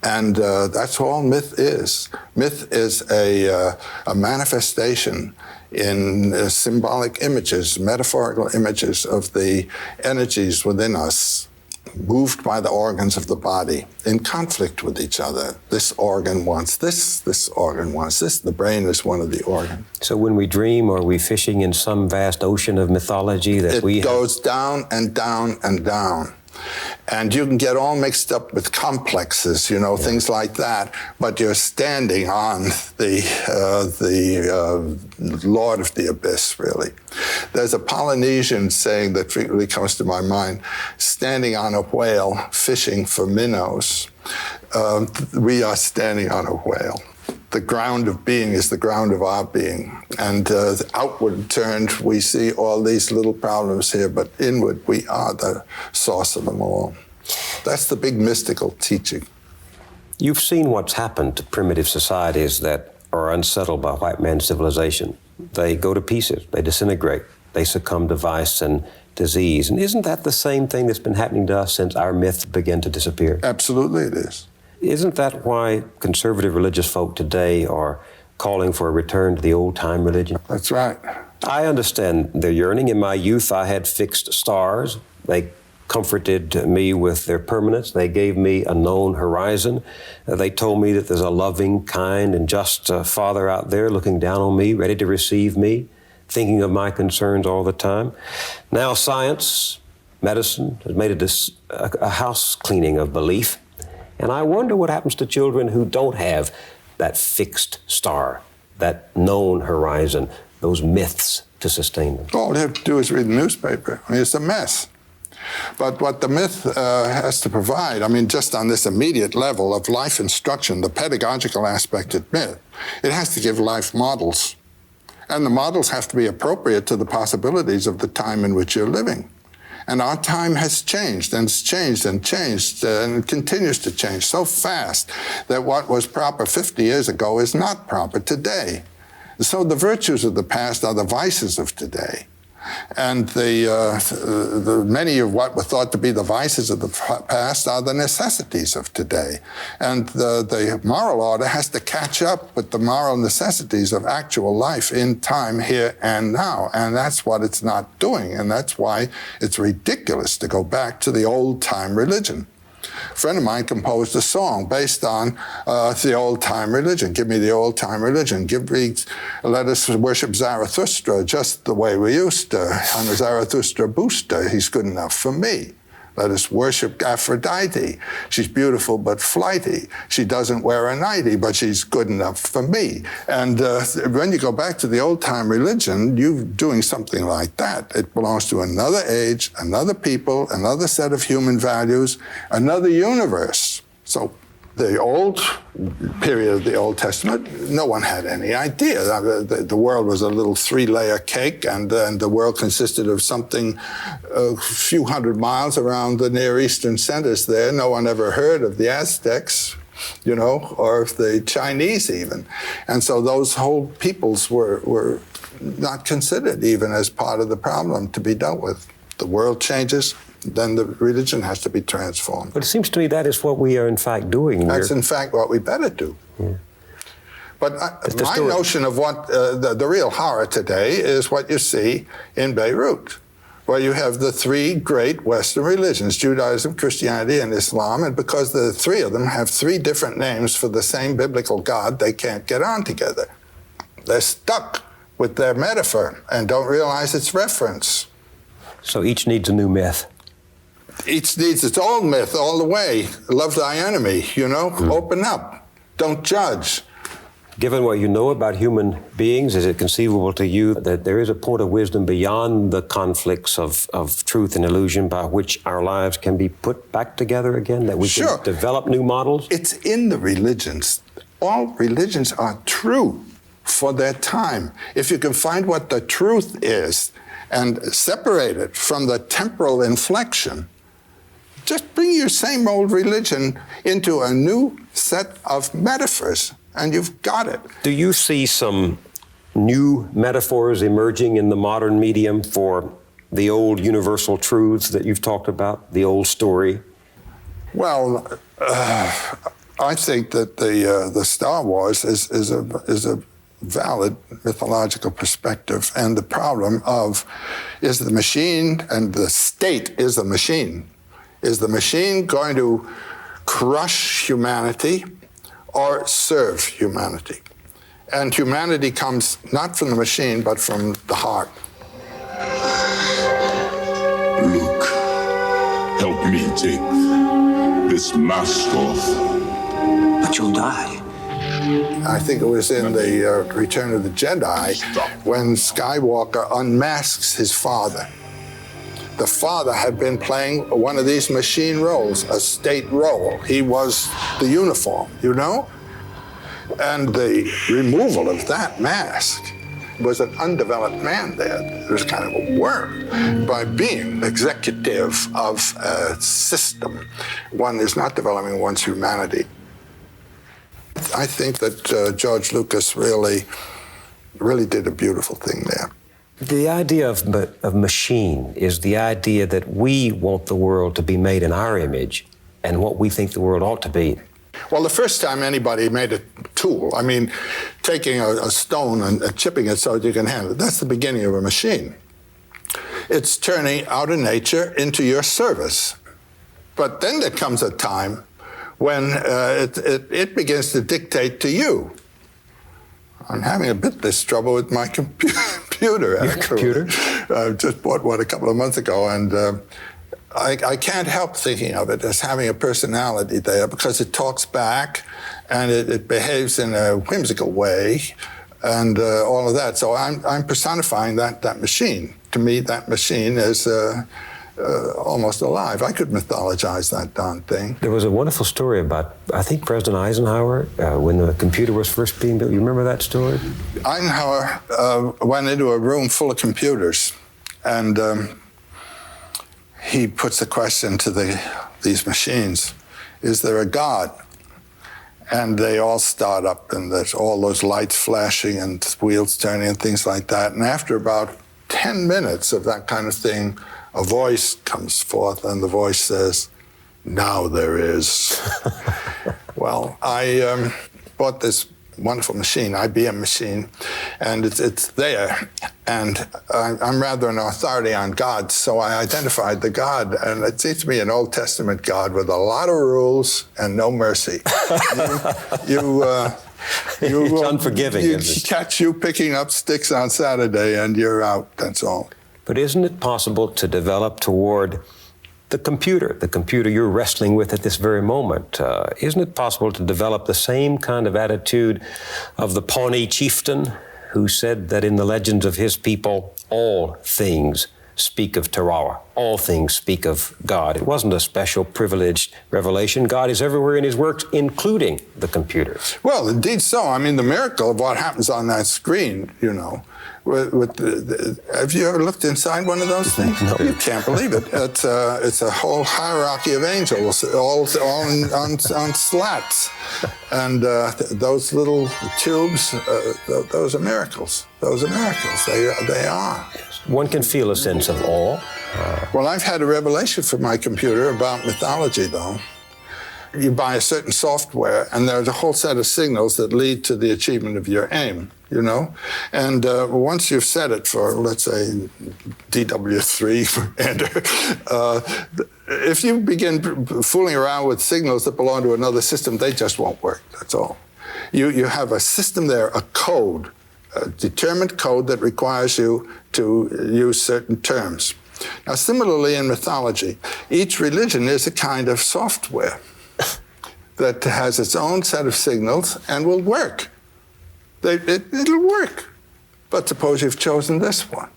And that's all myth is. Myth is a manifestation in symbolic images, metaphorical images of the energies within us, moved by the organs of the body, in conflict with each other. This organ wants this organ wants this. The brain is one of the organs. So when we dream, are we fishing in some vast ocean of mythology that it goes down and down and down. And you can get all mixed up with complexes, things like that, but you're standing on the Lord of the Abyss, really. There's a Polynesian saying that frequently comes to my mind, standing on a whale, fishing for minnows. We are standing on a whale. The ground of being is the ground of our being. And outward turned, we see all these little problems here, but inward, we are the source of them all. That's the big mystical teaching. You've seen what's happened to primitive societies that are unsettled by white man's civilization. They go to pieces, they disintegrate, they succumb to vice and disease. And isn't that the same thing that's been happening to us since our myths began to disappear? Absolutely it is. Isn't that why conservative religious folk today are calling for a return to the old-time religion? That's right. I understand their yearning. In my youth, I had fixed stars. They comforted me with their permanence. They gave me a known horizon. They told me that there's a loving, kind, and just Father out there looking down on me, ready to receive me, thinking of my concerns all the time. Now science, medicine, has made it a house cleaning of belief. And I wonder what happens to children who don't have that fixed star, that known horizon, those myths to sustain them. All they have to do is read the newspaper. I mean, it's a mess. But what the myth has to provide, just on this immediate level of life instruction, the pedagogical aspect of myth, it has to give life models. And the models have to be appropriate to the possibilities of the time in which you're living. And our time has changed, and it's changed and changed, and it continues to change so fast that what was proper 50 years ago is not proper today. So the virtues of the past are the vices of today. And the many of what were thought to be the vices of the past are the necessities of today. And the moral order has to catch up with the moral necessities of actual life in time, here and now. And that's what it's not doing. And that's why it's ridiculous to go back to the old-time religion. A friend of mine composed a song based on the old-time religion. Give me the old-time religion. Let us worship Zarathustra just the way we used to. I'm a Zarathustra booster. He's good enough for me. Let us worship Aphrodite. She's beautiful but flighty. She doesn't wear a nightie, but she's good enough for me. And when you go back to the old-time religion, you're doing something like that. It belongs to another age, another people, another set of human values, another universe. So the old period of the Old Testament, no one had any idea. The world was a little 3-layer cake, and the world consisted of something a few hundred miles around the Near Eastern centers there. No one ever heard of the Aztecs, you know, or of the Chinese even. And so those whole peoples were not considered even as part of the problem to be dealt with. The world changes, then the religion has to be transformed. But it seems to me that is what we are in fact doing. That's in fact what we better do. Yeah. But my notion of what the real horror today is what you see in Beirut, where you have the 3 great Western religions, Judaism, Christianity, and Islam, and because the 3 of them have 3 different names for the same biblical God, they can't get on together. They're stuck with their metaphor and don't realize its reference. So each needs a new myth. Each needs its own myth all the way. Love thy enemy, you know? Open up. Don't judge. Given what you know about human beings, is it conceivable to you that there is a point of wisdom beyond the conflicts of truth and illusion by which our lives can be put back together again, that we can develop new models? It's in the religions. All religions are true for their time. If you can find what the truth is and separate it from the temporal inflection, just bring your same old religion into a new set of metaphors, and you've got it. Do you see some new metaphors emerging in the modern medium for the old universal truths that you've talked about, the old story? Well, I think that the Star Wars is a valid mythological perspective, and the problem of is the machine and the state is the machine. Is the machine going to crush humanity or serve humanity? And humanity comes not from the machine, but from the heart. Luke, help me take this mask off. But you'll die. I think it was in the Return of the Jedi when Skywalker unmasks his father. The father had been playing one of these machine roles, a state role. He was the uniform, you know? And the removal of that mask was an undeveloped man there. It was kind of a worm. By being executive of a system, one is not developing one's humanity. I think that George Lucas really did a beautiful thing there. The idea of machine is the idea that we want the world to be made in our image and what we think the world ought to be. Well, the first time anybody made a tool, I mean, taking a stone and chipping it so that you can handle it, that's the beginning of a machine. It's turning out of nature into your service. But then there comes a time when it begins to dictate to you. I'm having a bit this trouble with my computer, actually. Your computer? I just bought one a couple of months ago, and I can't help thinking of it as having a personality there because it talks back and it behaves in a whimsical way and all of that. So I'm personifying that machine. To me, that machine is almost alive. I could mythologize that darn thing. There was a wonderful story about, I think, President Eisenhower, when the computer was first being built. You remember that story? Eisenhower went into a room full of computers, and he puts the question to these machines, is there a God? And they all start up, and there's all those lights flashing and wheels turning and things like that. And after about 10 minutes of that kind of thing, a voice comes forth, and the voice says, "Now there is." Well, I bought this wonderful machine, IBM machine, and it's there. And I'm rather an authority on God, so I identified the God, and it seems to me an Old Testament God with a lot of rules and no mercy. It's unforgiving. You catch you picking up sticks on Saturday, and you're out. That's all. But isn't it possible to develop toward the computer you're wrestling with at this very moment? Isn't it possible to develop the same kind of attitude of the Pawnee chieftain who said that in the legends of his people, all things speak of Tarawa, all things speak of God? It wasn't a special privileged revelation. God is everywhere in his works, including the computers. Well, indeed so. I mean, the miracle of what happens on that screen, you know, have you ever looked inside one of those things? No. You can't believe it. It's a whole hierarchy of angels, all on slats. And those little tubes, those are miracles. Those are miracles. They are. One can feel a sense of awe. Well, I've had a revelation from my computer about mythology, though. You buy a certain software, and there's a whole set of signals that lead to the achievement of your aim, you know? And once you've set it for, let's say, DW3 for enter, if you begin fooling around with signals that belong to another system, they just won't work, that's all. You have a system there, a code, a determined code that requires you to use certain terms. Now, similarly in mythology, each religion is a kind of software that has its own set of signals and will work. It'll work. But suppose you've chosen this one.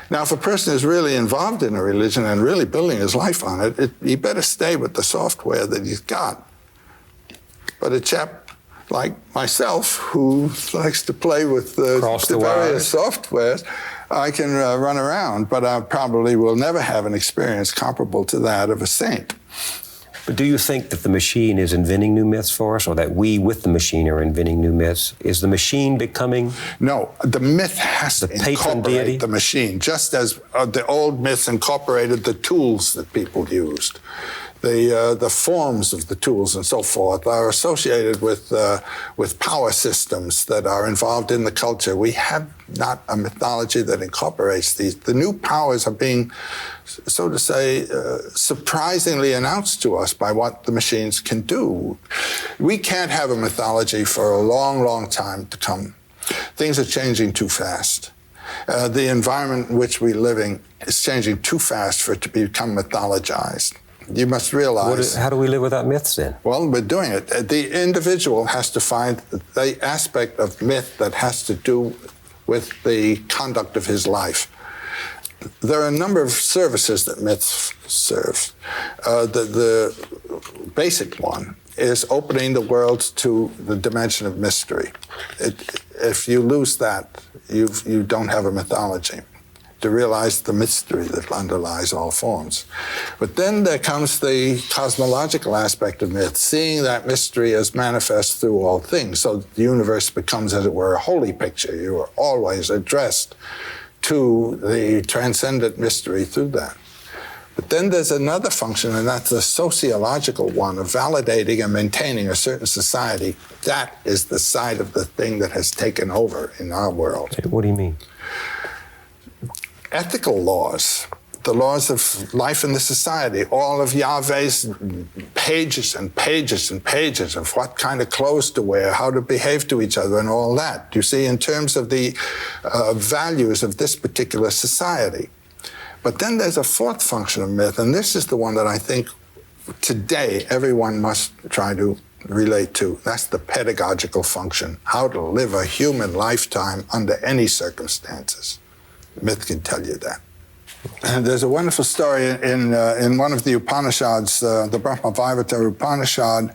Now, if a person is really involved in a religion and really building his life on it, he better stay with the software that he's got. But a chap like myself, who likes to play with the various softwares, I can run around, but I probably will never have an experience comparable to that of a saint. But do you think that the machine is inventing new myths for us, or that we with the machine are inventing new myths? Is the machine becoming... No, the myth has to incorporate the machine, just as the old myths incorporated the tools that people used. The forms of the tools and so forth are associated with power systems that are involved in the culture. We have not a mythology that incorporates these. The new powers are being, so to say, surprisingly announced to us by what the machines can do. We can't have a mythology for a long, long time to come. Things are changing too fast. The environment in which we're living is changing too fast for it to become mythologized. You must realize... How do we live without myths then? Well, we're doing it. The individual has to find the aspect of myth that has to do with the conduct of his life. There are a number of services that myths serve. The basic one is opening the world to the dimension of mystery. If you lose that, you don't have a mythology, to realize the mystery that underlies all forms. But then there comes the cosmological aspect of myth, seeing that mystery as manifest through all things. So the universe becomes, as it were, a holy picture. You are always addressed to the transcendent mystery through that. But then there's another function, and that's the sociological one of validating and maintaining a certain society. That is the side of the thing that has taken over in our world. What do you mean? Ethical laws, the laws of life in the society, all of Yahweh's pages and pages and pages of what kind of clothes to wear, how to behave to each other, and all that. You see, in terms of the values of this particular society. But then there's a fourth function of myth, and this is the one that I think today everyone must try to relate to. That's the pedagogical function, how to live a human lifetime under any circumstances. Myth can tell you that. And there's a wonderful story in one of the Upanishads, the Brahma-Vaivarta Upanishad,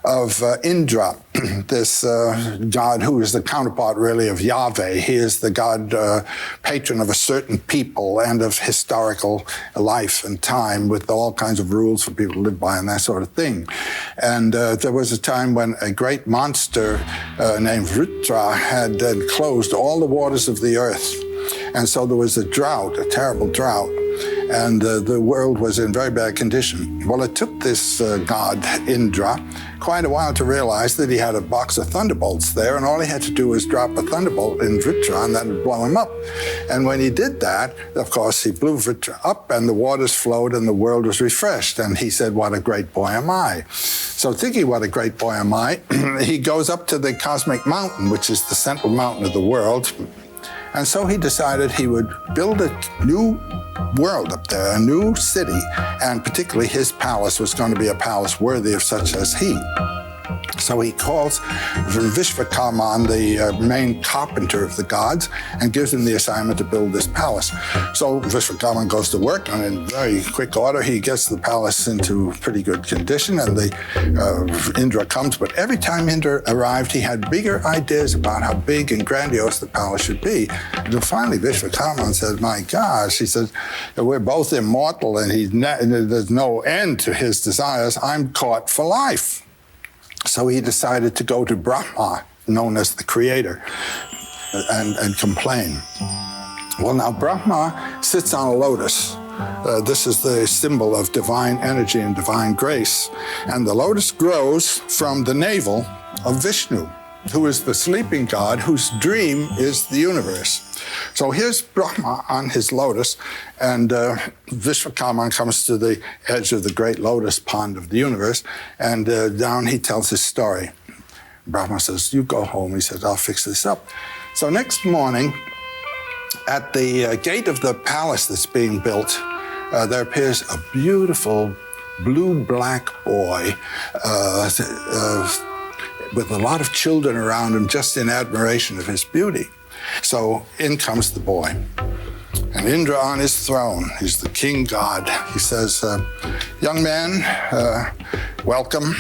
of Indra, this god who is the counterpart really of Yahweh. He is the god patron of a certain people and of historical life and time, with all kinds of rules for people to live by and that sort of thing. And there was a time when a great monster named Rutra had closed all the waters of the earth. And so there was a drought, a terrible drought, and the world was in very bad condition. Well, it took this god, Indra, quite a while to realize that he had a box of thunderbolts there, and all he had to do was drop a thunderbolt in Vritra, and that would blow him up. And when he did that, of course, he blew Vritra up, and the waters flowed, and the world was refreshed. And he said, what a great boy am I. So thinking, what a great boy am I, he goes up to the cosmic mountain, which is the central mountain of the world. And so he decided he would build a new world up there, a new city, and particularly his palace was going to be a palace worthy of such as he. So he calls Vishvakarman, the main carpenter of the gods, and gives him the assignment to build this palace. So Vishvakarman goes to work, and in very quick order, he gets the palace into pretty good condition, and Indra comes. But every time Indra arrived, he had bigger ideas about how big and grandiose the palace should be. And finally, Vishvakarman says, my gosh, he says, we're both immortal, and there's no end to his desires. I'm caught for life. So he decided to go to Brahma, known as the creator, and complain. Well, now Brahma sits on a lotus. This is the symbol of divine energy and divine grace. And the lotus grows from the navel of Vishnu, who is the sleeping god whose dream is the universe. So here's Brahma on his lotus, and Vishvakarman comes to the edge of the great lotus pond of the universe, and down he tells his story. Brahma says, you go home. He says, I'll fix this up. So next morning, at the gate of the palace that's being built, there appears a beautiful blue-black boy with a lot of children around him, just in admiration of his beauty. So in comes the boy. And Indra on his throne, he's the king god. He says, young man, welcome.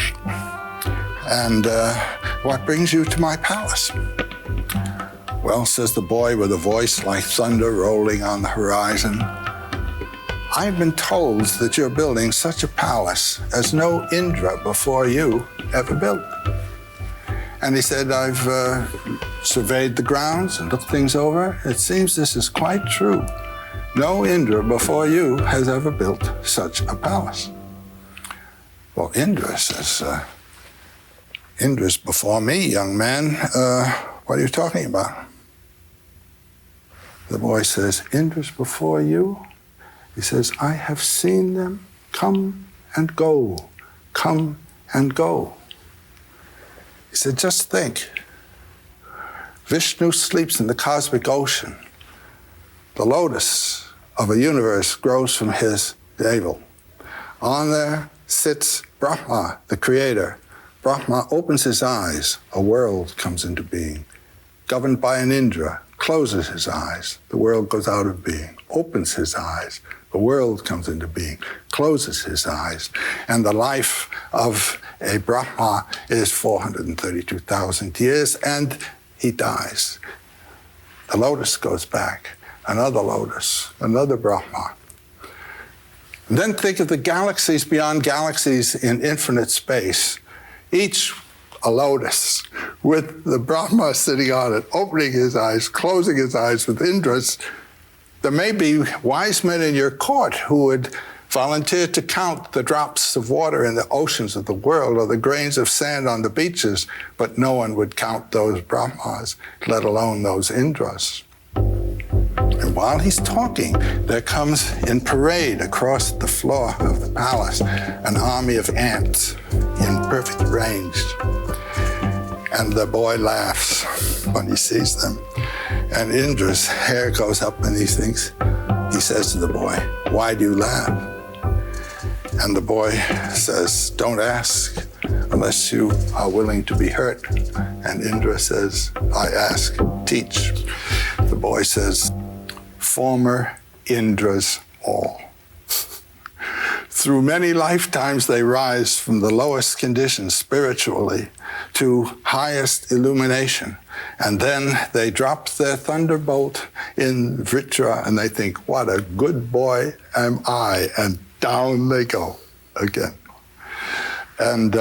And what brings you to my palace? Well, says the boy with a voice like thunder rolling on the horizon, I've been told that you're building such a palace as no Indra before you ever built. And he said, I've surveyed the grounds and looked things over. It seems this is quite true. No Indra before you has ever built such a palace. Well, Indra says, Indra's before me, young man. What are you talking about? The boy says, Indra's before you? He says, I have seen them come and go, come and go. He said, just think. Vishnu sleeps in the cosmic ocean. The lotus of a universe grows from his navel. On there sits Brahma, the creator. Brahma opens his eyes. A world comes into being. Governed by an Indra, closes his eyes. The world goes out of being. Opens his eyes. The world comes into being, closes his eyes, and the life of a Brahma is 432,000 years, and he dies. The lotus goes back, another lotus, another Brahma. And then think of the galaxies beyond galaxies in infinite space, each a lotus, with the Brahma sitting on it, opening his eyes, closing his eyes with Indras. There may be wise men in your court who would volunteer to count the drops of water in the oceans of the world or the grains of sand on the beaches, but no one would count those Brahmas, let alone those Indras. And while he's talking, there comes in parade across the floor of the palace an army of ants in perfect range. And the boy laughs when he sees them. And Indra's hair goes up and he thinks, he says to the boy, why do you laugh? And the boy says, don't ask unless you are willing to be hurt. And Indra says, I ask, teach. The boy says, former Indras all. Through many lifetimes, they rise from the lowest conditions spiritually to highest illumination. And then they drop their thunderbolt in Vritra and they think, what a good boy am I. And down they go again. And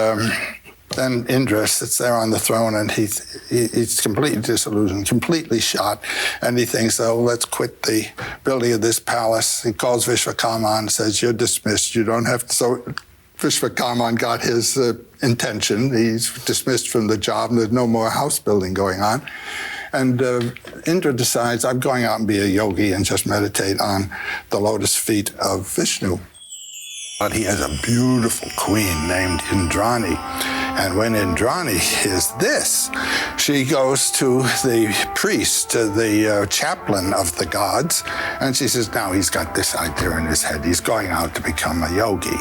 Then Indra sits there on the throne, and he's completely disillusioned, completely shot, and he thinks, oh, let's quit the building of this palace. He calls Vishvakarma and says, you're dismissed. You don't have to. So Vishvakarma got his intention. He's dismissed from the job, and there's no more house building going on. And Indra decides, I'm going out and be a yogi and just meditate on the lotus feet of Vishnu. But he has a beautiful queen named Indrani. And when Indrani hears this, she goes to the priest, the chaplain of the gods, and she says, now he's got this idea in his head. He's going out to become a yogi.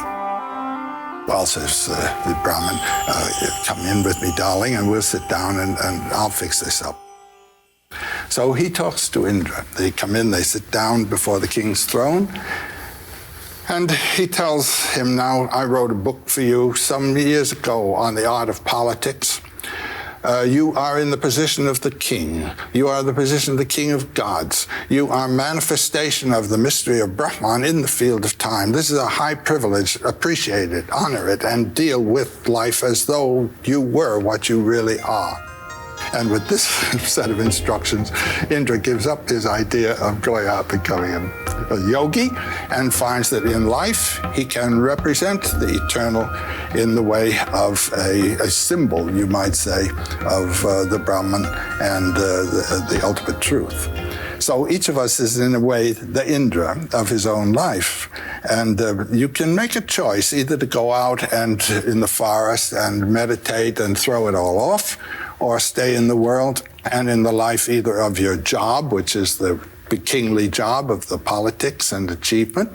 Well, says the Brahmin, come in with me, darling, and we'll sit down and I'll fix this up. So he talks to Indra. They come in, they sit down before the king's throne. And he tells him, now, I wrote a book for you some years ago on the art of politics. You are in the position of the king. You are the position of the king of gods. You are manifestation of the mystery of Brahman in the field of time. This is a high privilege. Appreciate it, honor it, and deal with life as though you were what you really are. And with this set of instructions, Indra gives up his idea of going out becoming a yogi and finds that in life he can represent the eternal in the way of a symbol, you might say, of the Brahman and the ultimate truth. So each of us is, in a way, the Indra of his own life. And you can make a choice either to go out and in the forest and meditate and throw it all off, or stay in the world and in the life either of your job, which is the kingly job of the politics and achievement,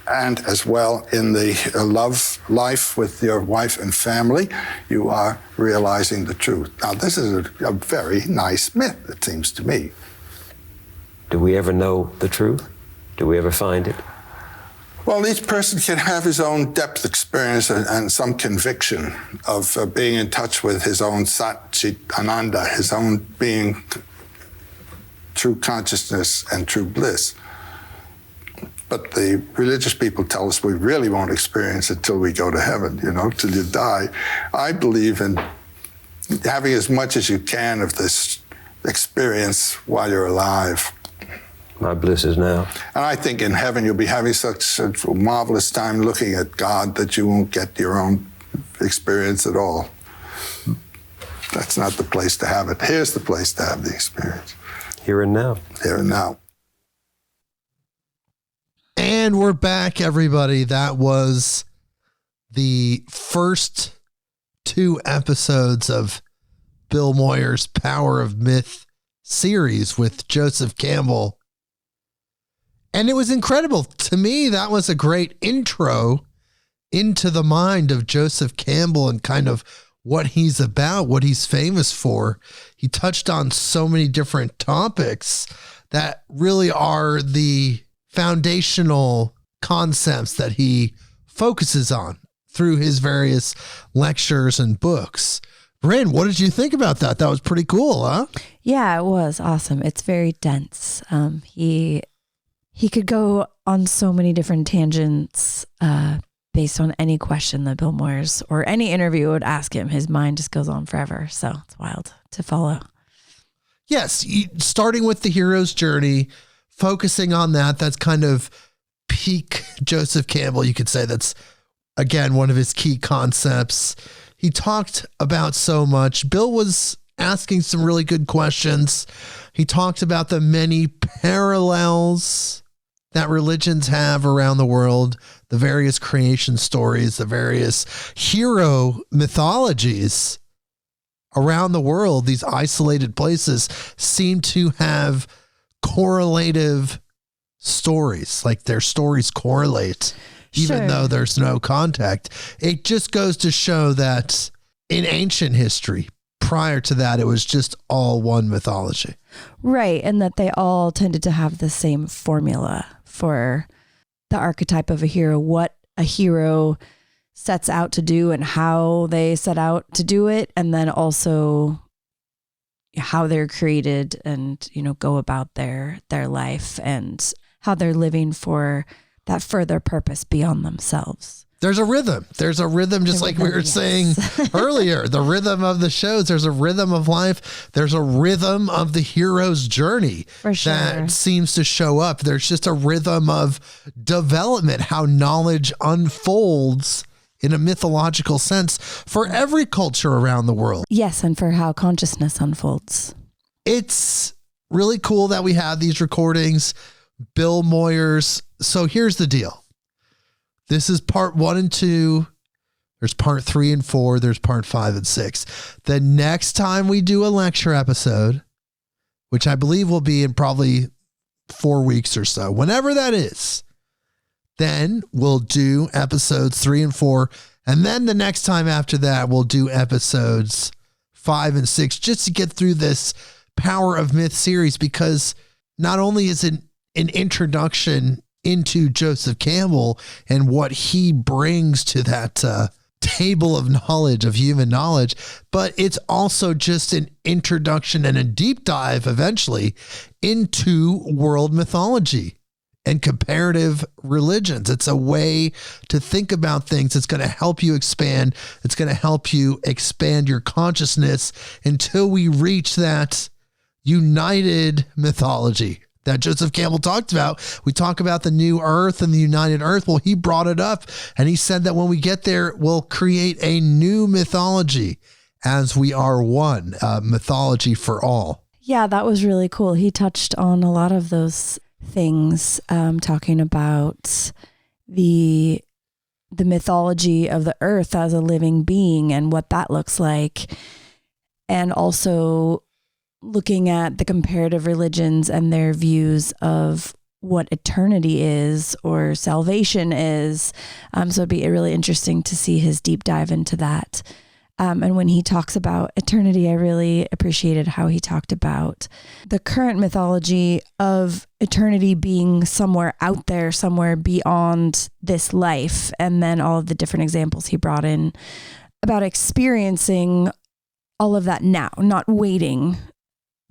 and as well in the love life with your wife and family, you are realizing the truth. Now, this is a very nice myth, it seems to me. Do we ever know the truth? Do we ever find it? Well, each person can have his own depth experience and some conviction of being in touch with his own Sat Chit Ananda, his own being, true consciousness and true bliss. But the religious people tell us we really won't experience it till we go to heaven, till you die. I believe in having as much as you can of this experience while you're alive. My bliss is now. And I think in heaven you'll be having such a marvelous time looking at God that you won't get your own experience at all. That's not the place to have it. Here's the place to have the experience. Here and now. Here and now. And we're back, everybody. That was the first 2 episodes of Bill Moyers' Power of Myth series with Joseph Campbell. And it was incredible. To me, that was a great intro into the mind of Joseph Campbell and kind of what he's about, what he's famous for. He touched on so many different topics that really are the foundational concepts that he focuses on through his various lectures and books. Brynn, what did you think about that? That was pretty cool, huh? Yeah, it was awesome. It's very dense. He could go on so many different tangents based on any question that Bill Moyers or any interview would ask him. His mind just goes on forever. So it's wild to follow. Yes, starting with the hero's journey, focusing on that. That's kind of peak Joseph Campbell. You could say that's, again, one of his key concepts. He talked about so much. Bill was asking some really good questions. He talked about the many parallels that religions have around the world, the various creation stories, the various hero mythologies around the world. These isolated places seem to have correlative stories, like their stories correlate, even though there's no contact. It just goes to show that in ancient history, prior to that, it was just all one mythology. Right. And that they all tended to have the same formula for the archetype of a hero, what a hero sets out to do and how they set out to do it. And then also how they're created and, go about their life and how they're living for that further purpose beyond themselves. There's a rhythm. There's a rhythm, just like we were saying earlier. The rhythm of the shows. There's a rhythm of life. There's a rhythm of the hero's journey that seems to show up. There's just a rhythm of development, how knowledge unfolds in a mythological sense for every culture around the world. Yes, and for how consciousness unfolds. It's really cool that we have these recordings. Bill Moyers. So here's the deal. This is part 1 and 2. There's part 3 and 4. There's part 5 and 6. The next time we do a lecture episode, which I believe will be in probably 4 weeks or so, whenever that is, then we'll do episodes 3 and 4. And then the next time after that, we'll do episodes 5 and 6 just to get through this Power of Myth series, because not only is it an introduction into Joseph Campbell and what he brings to that table of knowledge, of human knowledge, but it's also just an introduction and a deep dive eventually into world mythology and comparative religions. It's a way to think about things. It's going to help you expand. It's going to help you expand your consciousness until we reach that united mythology that Joseph Campbell talked about. We talk about the new earth and the united earth. Well, he brought it up and he said that when we get there, we'll create a new mythology as we are one, mythology for all. Yeah, that was really cool. He touched on a lot of those things, talking about the mythology of the earth as a living being and what that looks like. And also looking at the comparative religions and their views of what eternity is or salvation is. So it'd be really interesting to see his deep dive into that. And when he talks about eternity, I really appreciated how he talked about the current mythology of eternity being somewhere out there, somewhere beyond this life. And then all of the different examples he brought in about experiencing all of that now, not waiting,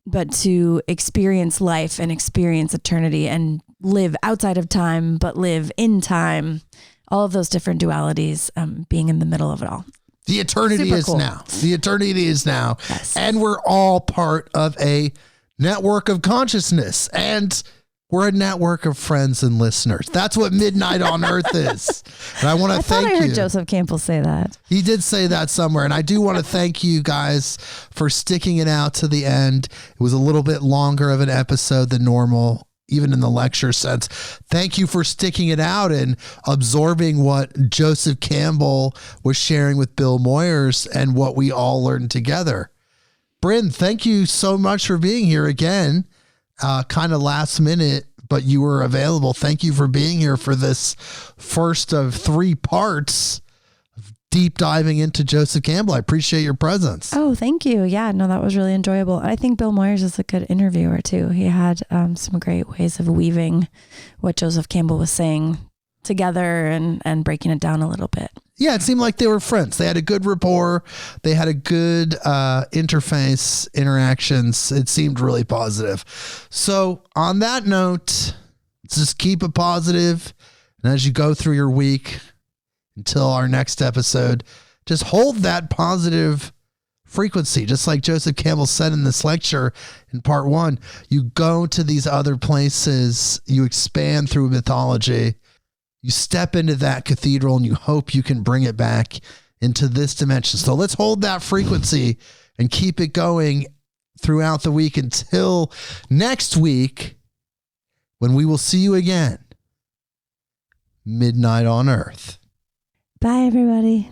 but to experience life and experience eternity and live outside of time, but live in time. All of those different dualities, being in the middle of it all. The eternity Super is cool. now. The eternity is now. Yes. And we're all part of a network of consciousness. And we're a network of friends and listeners. That's what Midnight on Earth is. And I want to thank you. I heard Joseph Campbell say that. He did say that somewhere. And I do want to thank you guys for sticking it out to the end. It was a little bit longer of an episode than normal, even in the lecture sense. Thank you for sticking it out and absorbing what Joseph Campbell was sharing with Bill Moyers and what we all learned together. Brynn, thank you so much for being here again. Kind of last minute, but you were available. Thank you for being here for this first of 3 parts of deep diving into Joseph Campbell. I appreciate your presence. Oh, thank you. Yeah, no, that was really enjoyable. I think Bill Moyers is a good interviewer too. He had some great ways of weaving what Joseph Campbell was saying together and breaking it down a little bit. Yeah, it seemed like they were friends. They had a good rapport. They had a good interface, interactions. It seemed really positive. So on that note, just keep it positive. And as you go through your week until our next episode, just hold that positive frequency. Just like Joseph Campbell said in this lecture in part 1, you go to these other places, you expand through mythology. You step into that cathedral and you hope you can bring it back into this dimension. So let's hold that frequency and keep it going throughout the week until next week when we will see you again. Midnight on Earth. Bye, everybody.